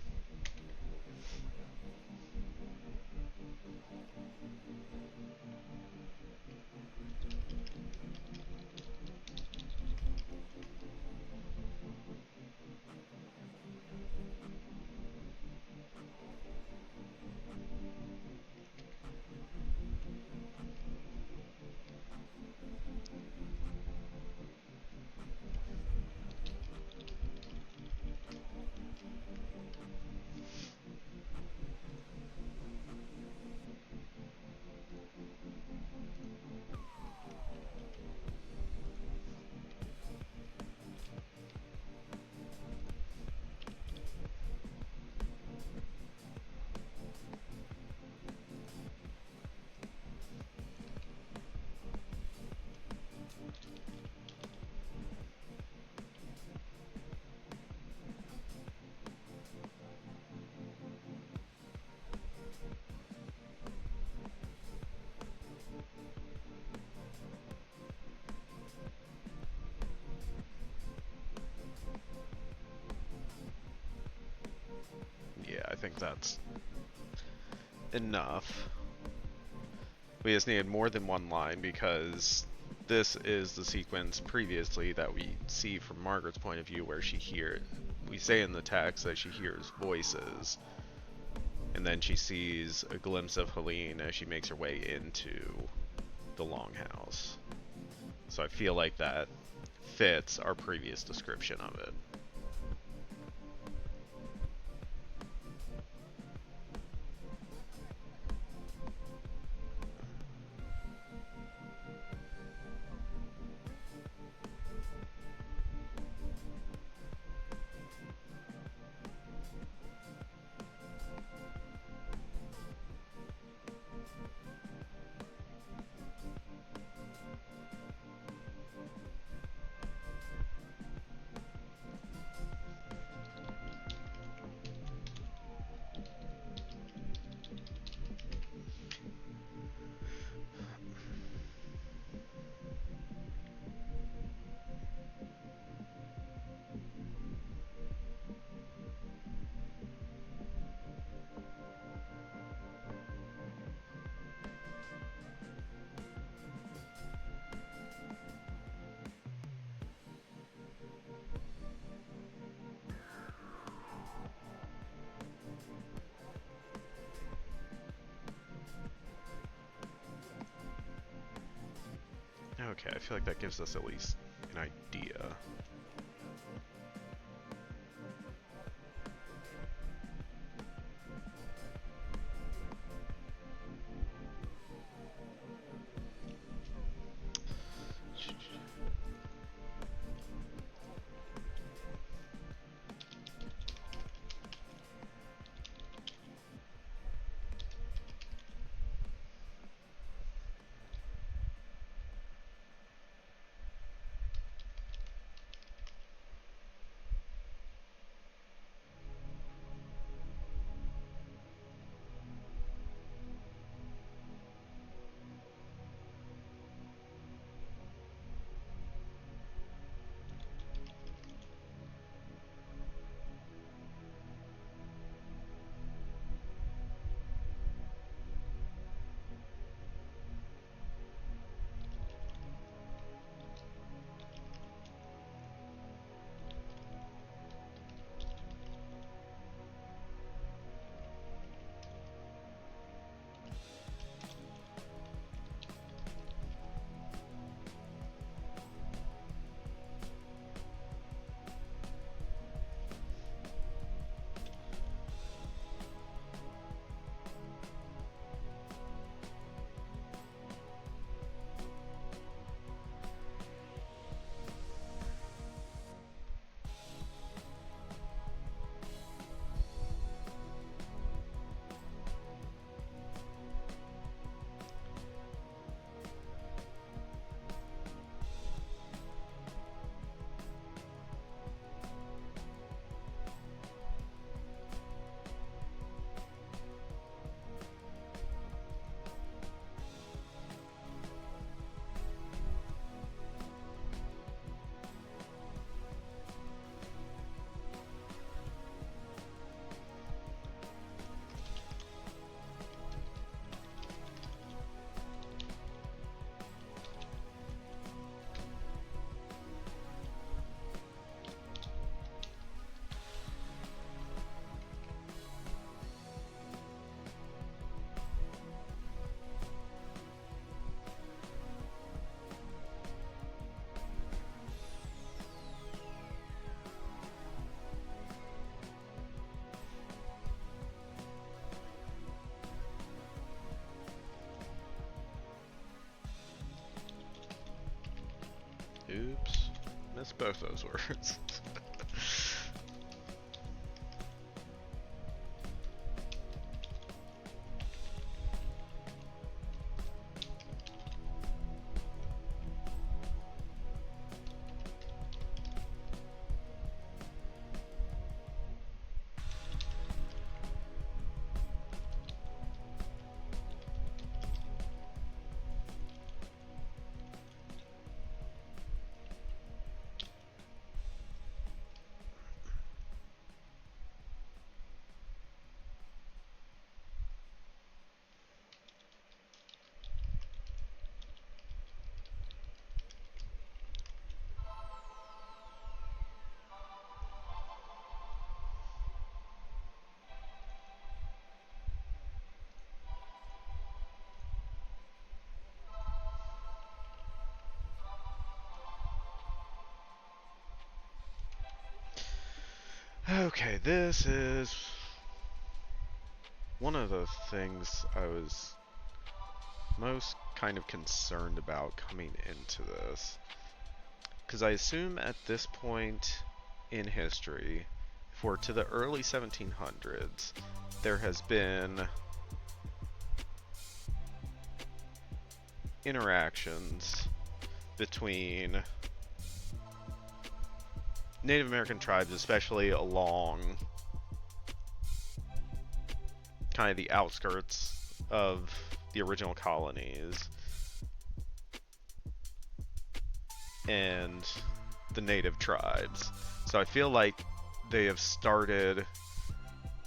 Yeah, I think that's enough. We just needed more than one line because this is the sequence previously that we see from Margaret's point of view where we say in the text that she hears voices, and then she sees a glimpse of Helene as she makes her way into the longhouse. So I feel like that fits our previous description of it. Okay, I feel like that gives us at least an idea. missed both those words. Okay, this is one of the things I was most kind of concerned about coming into this. Because I assume at this point in history, if we're to the early 1700s, there has been interactions between Native American tribes, especially along kind of the outskirts of the original colonies, and the native tribes. So I feel like they have started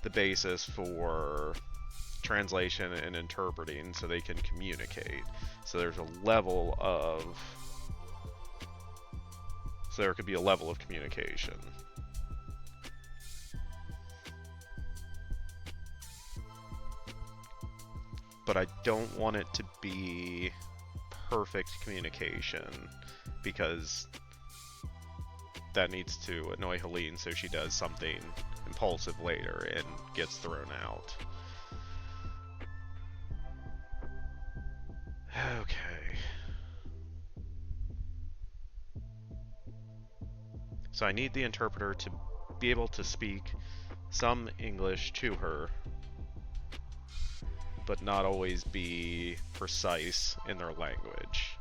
the basis for translation and interpreting so they can communicate. So there's a level of... So there could be a level of communication. But I don't want it to be perfect communication, because that needs to annoy Helene so she does something impulsive later and gets thrown out. Okay. So I need the interpreter to be able to speak some English to her, but not always be precise in their language.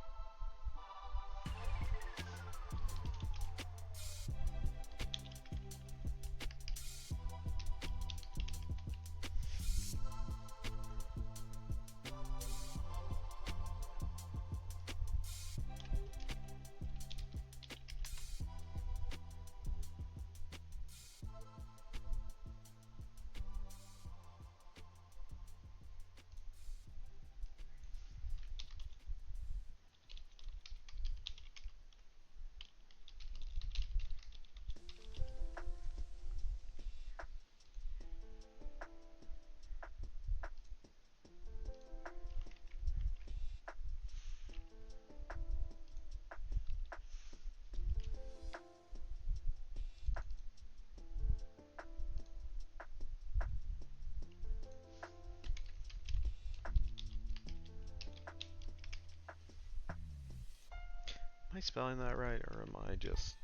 Am I spelling that right, or am I just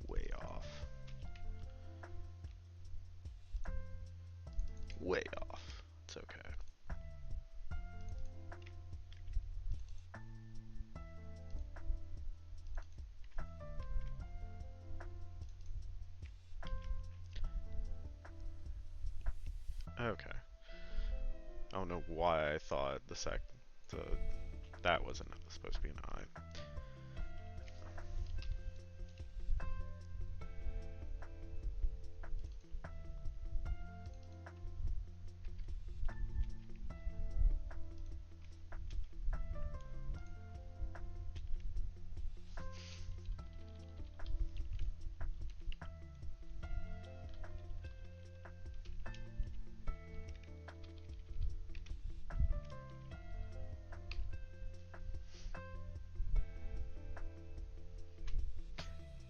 way off? Way off. It's okay. Okay. I don't know why I thought that wasn't supposed to be an I.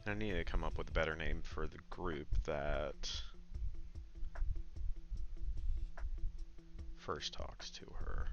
I need to come up with a better name for the group that first talks to her.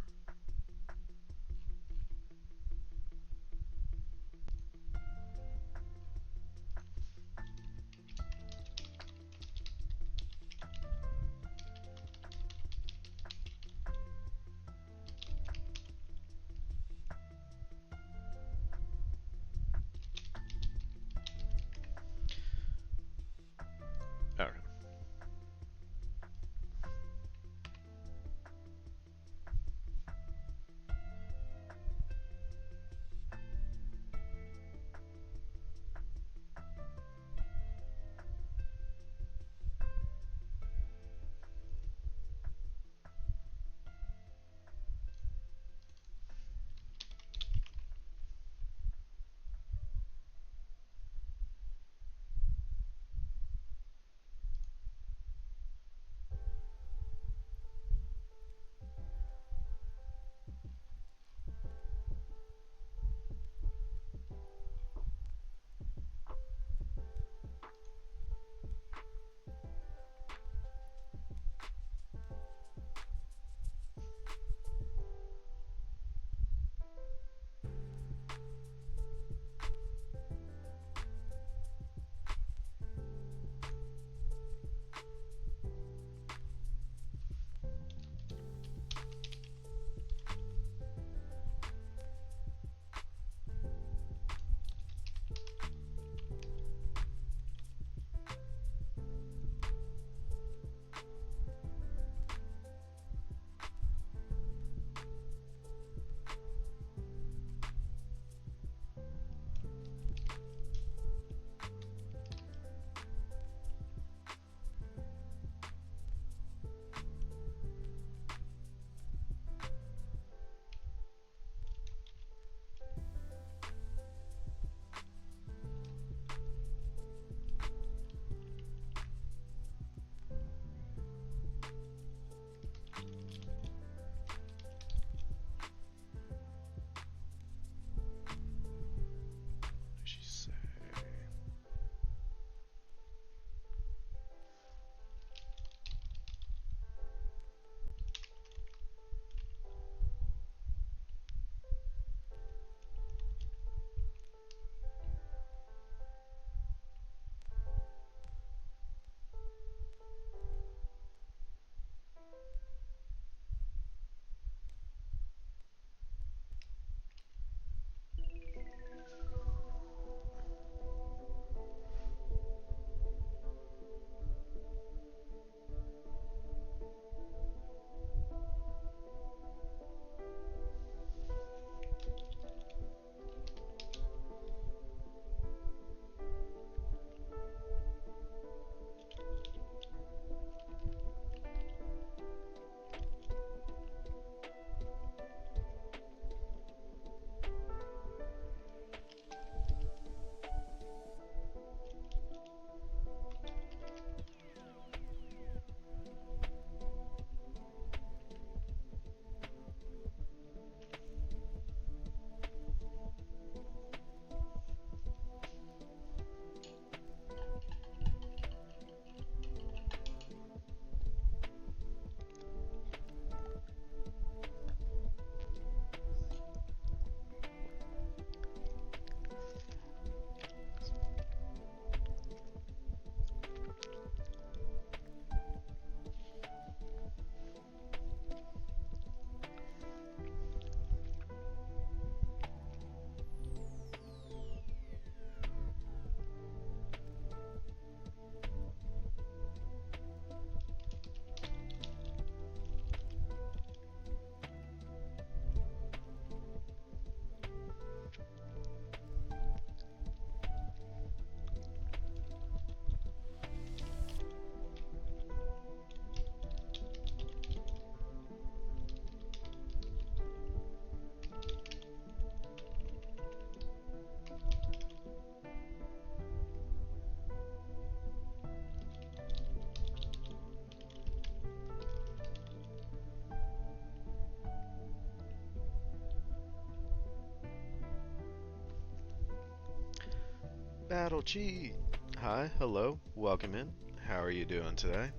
That'll cheat. Hi, hello, welcome in. How are you doing today?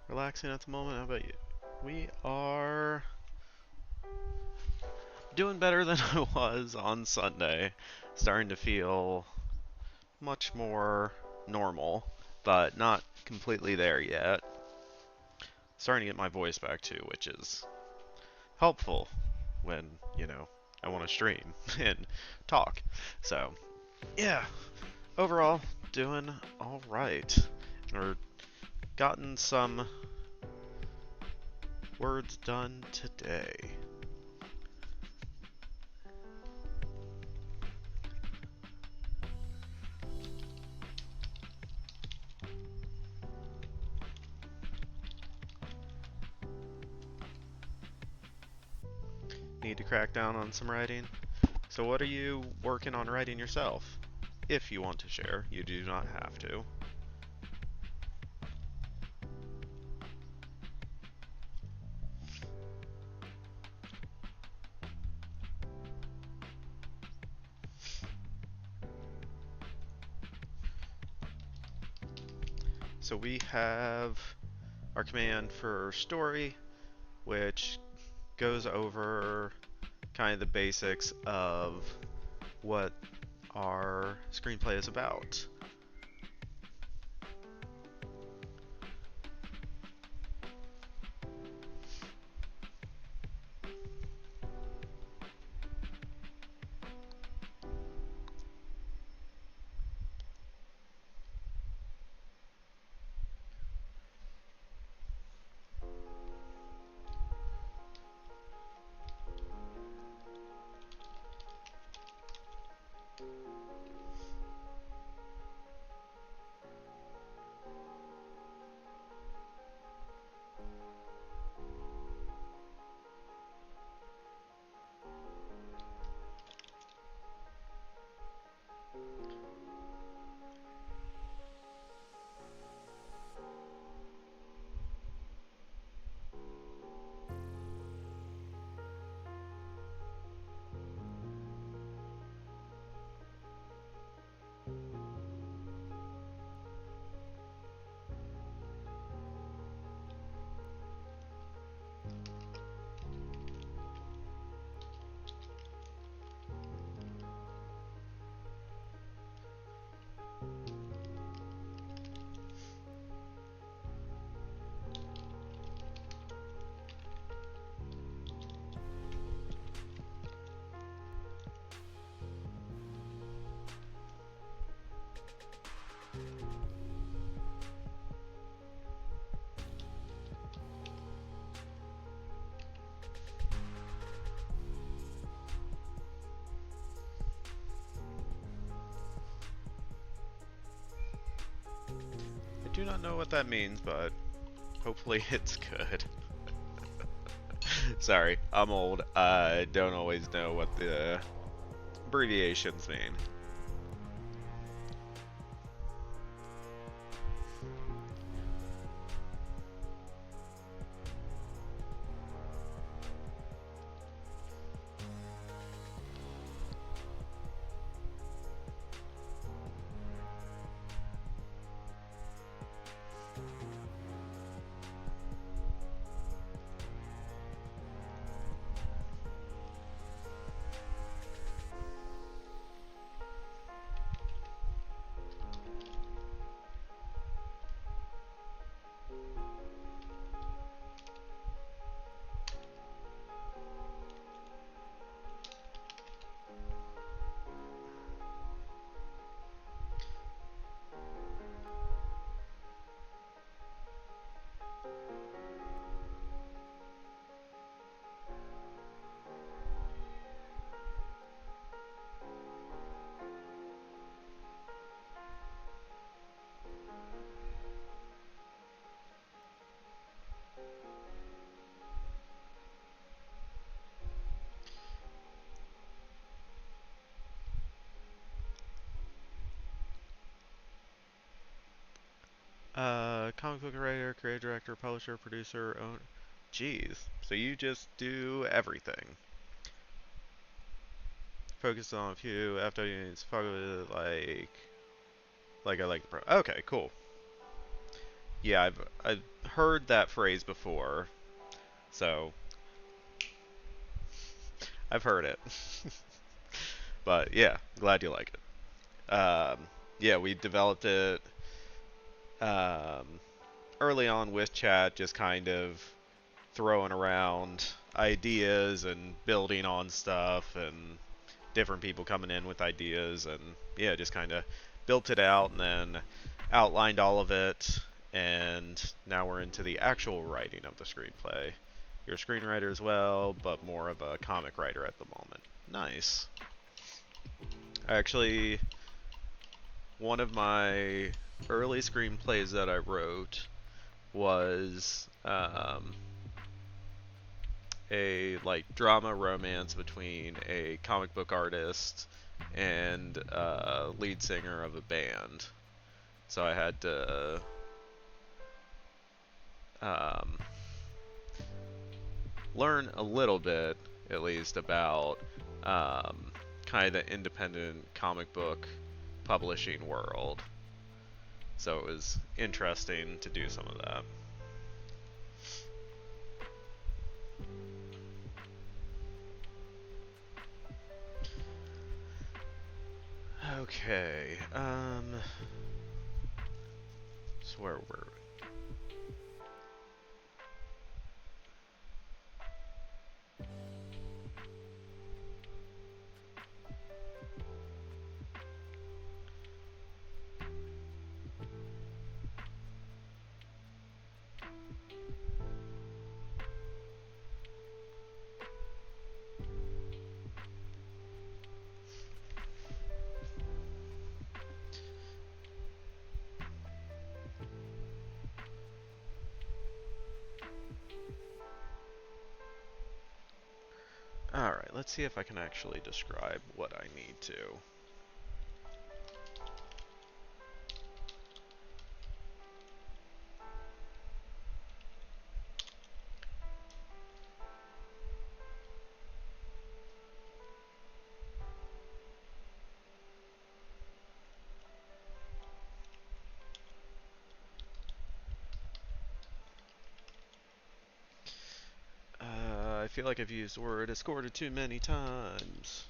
Relaxing at the moment, how about you? We are doing better than I was on Sunday. Starting to feel much more normal, but not completely there yet. Starting to get my voice back too, which is helpful when, I want to stream and talk. So, yeah, overall, doing alright. Or gotten some words done today. Need to crack down on some writing. So what are you working on writing yourself? If you want to share, you do not have to. So we have our command for story, which goes over kind of the basics of what our screenplay is about. I do not know what that means, but hopefully it's good. Sorry, I'm old. I don't always know what the abbreviations mean. comic book writer, creator, director, publisher, producer, owner. Jeez. So you just do everything. Focus on a few FWs, probably like I like the pro. Okay, cool. Yeah, I've heard that phrase before, so I've heard it. But yeah, glad you like it. Yeah, we developed it um, early on with chat, just kind of throwing around ideas and building on stuff and different people coming in with ideas, and yeah, just kind of built it out and then outlined all of it, and now we're into the actual writing of the screenplay. You're a screenwriter as well, but more of a comic writer at the moment. Nice. Actually, one of my early screenplays that I wrote was a like drama romance between a comic book artist and lead singer of a band. So I had to um, learn a little bit, at least, about kind of the independent comic book publishing world. So it was interesting to do some of that. Okay, so where were we? Alright, let's see if I can actually describe what I need to. I feel like I've used the word escorted too many times.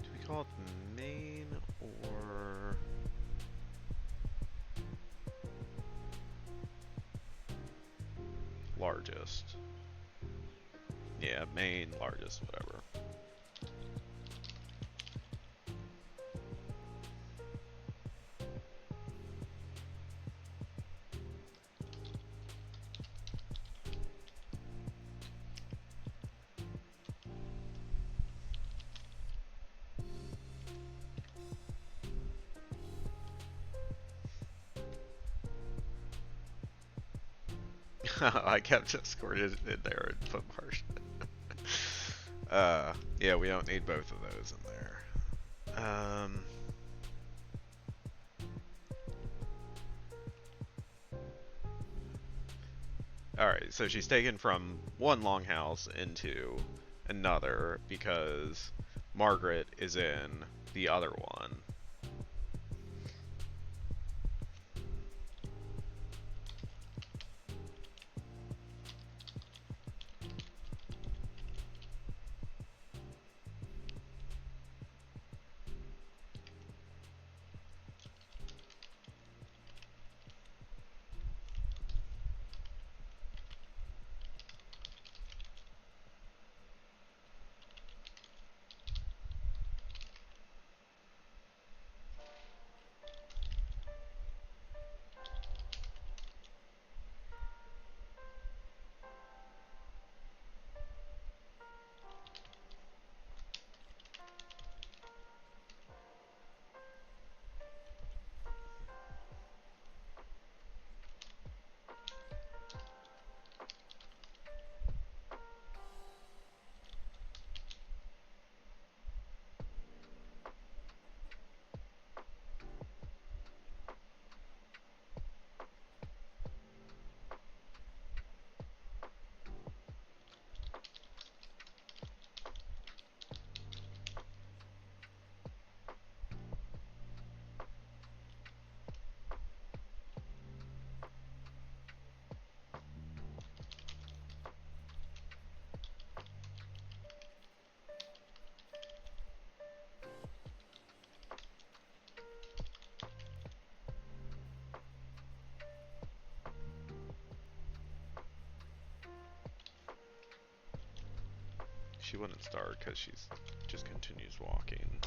Do we call it main or largest? Yeah, main, largest, whatever. I kept escorted in there and put Marsh. Yeah, we don't need both of those in there. Alright, so she's taken from one longhouse into another because Margaret is in the other one. she wouldn't start because she's just continues walking.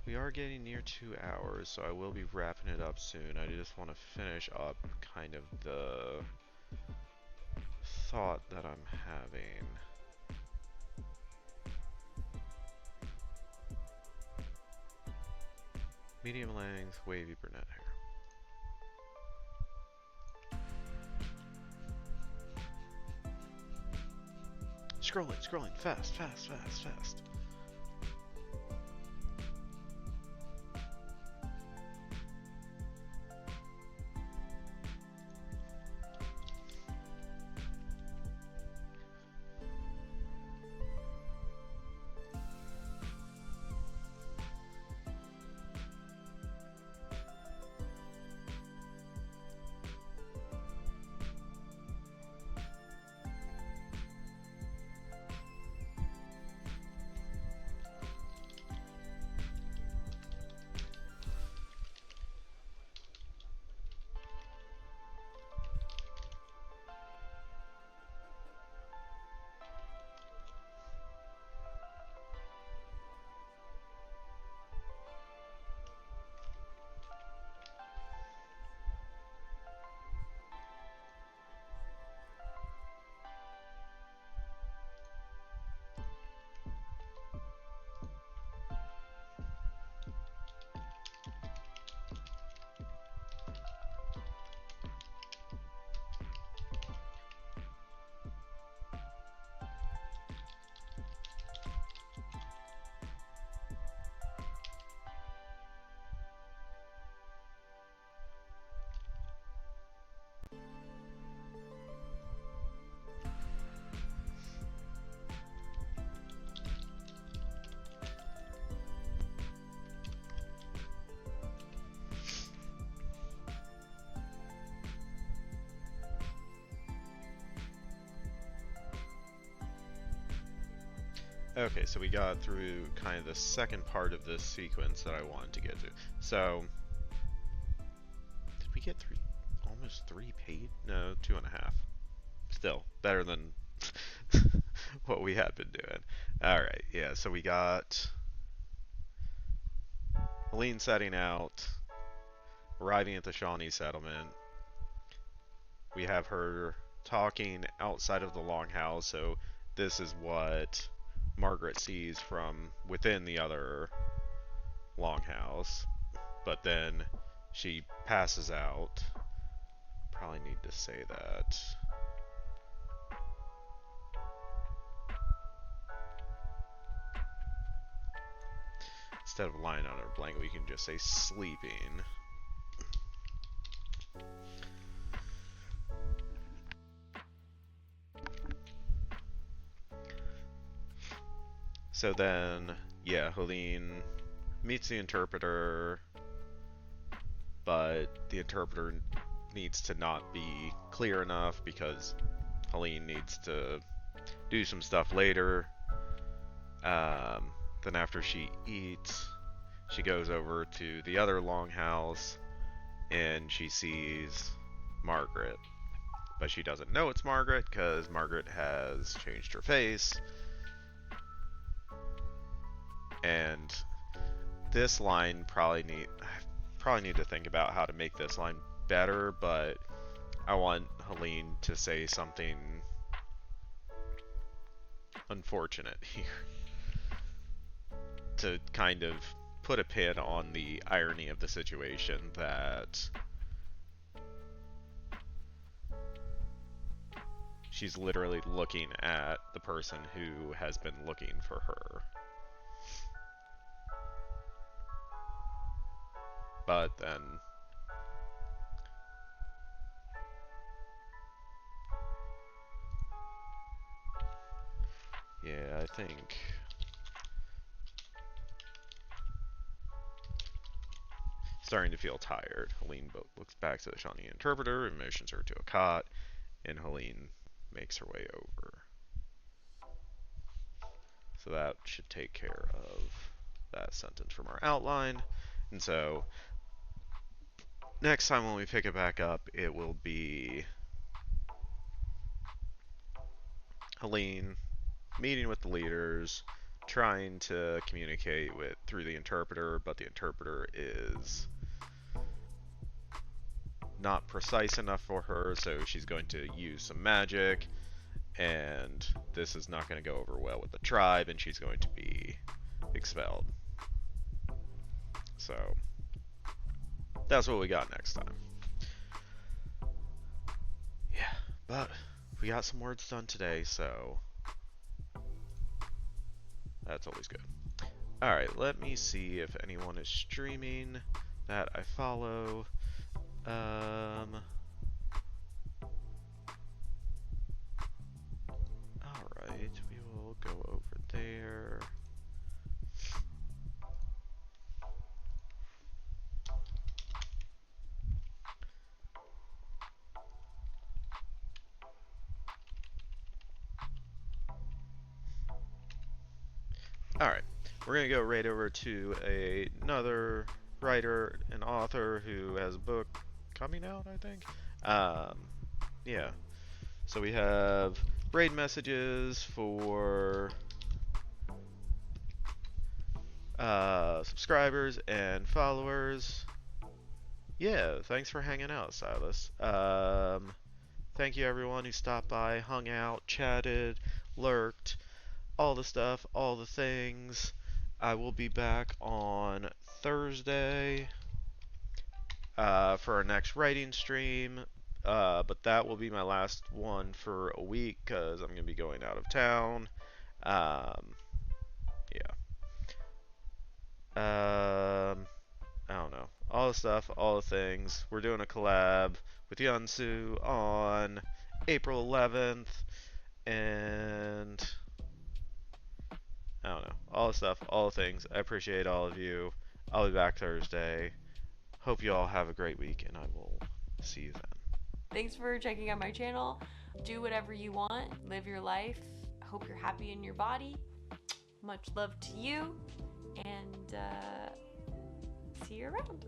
We are getting near 2 hours, so I will be wrapping it up soon. I just want to finish up kind of the thought that I'm having. Medium length, wavy brunette hair. Scrolling, fast. Okay, so we got through kind of the second part of this sequence that I wanted to get to. So, did we get almost 3 pages? No, 2.5. Still, better than what we had been doing. Alright, yeah, so we got Helene setting out, arriving at the Shawnee settlement. We have her talking outside of the longhouse, so this is what Margaret sees from within the other longhouse. But then she passes out. Probably need to say that. Instead of lying on her blanket, we can just say sleeping. So then, yeah, Helene meets the interpreter, but the interpreter needs to not be clear enough because Helene needs to do some stuff later. Then after she eats, she goes over to the other longhouse and she sees Margaret. But she doesn't know it's Margaret because Margaret has changed her face. And this line probably need to think about how to make this line better, but I want Helene to say something unfortunate here to kind of put a pin on the irony of the situation that she's literally looking at the person who has been looking for her. But then yeah, I think starting to feel tired. Helene looks back to the Shawnee interpreter and motions her to a cot, and Helene makes her way over. So that should take care of that sentence from our outline. And so next time when we pick it back up, it will be Helene meeting with the leaders, trying to communicate through the interpreter, but the interpreter is not precise enough for her, so she's going to use some magic, and this is not going to go over well with the tribe, and she's going to be expelled. So that's what we got next time. Yeah, but we got some words done today, so that's always good. Alright, let me see if anyone is streaming that I follow. Alright, we will go over there. Alright, we're going to go right over to another writer and author who has a book coming out, I think. Yeah, so we have raid messages for subscribers and followers. Yeah, thanks for hanging out, Silas. Thank you everyone who stopped by, hung out, chatted, lurked, all the stuff, all the things. I will be back on Thursday for our next writing stream, but that will be my last one for a week because I'm going to be going out of town. Yeah. I don't know. All the stuff, all the things. We're doing a collab with Yunsu on April 11th, and I don't know. All the stuff, all the things. I appreciate all of you. I'll be back Thursday. Hope you all have a great week, and I will see you then. Thanks for checking out my channel. Do whatever you want. Live your life. Hope you're happy in your body. Much love to you, and see you around.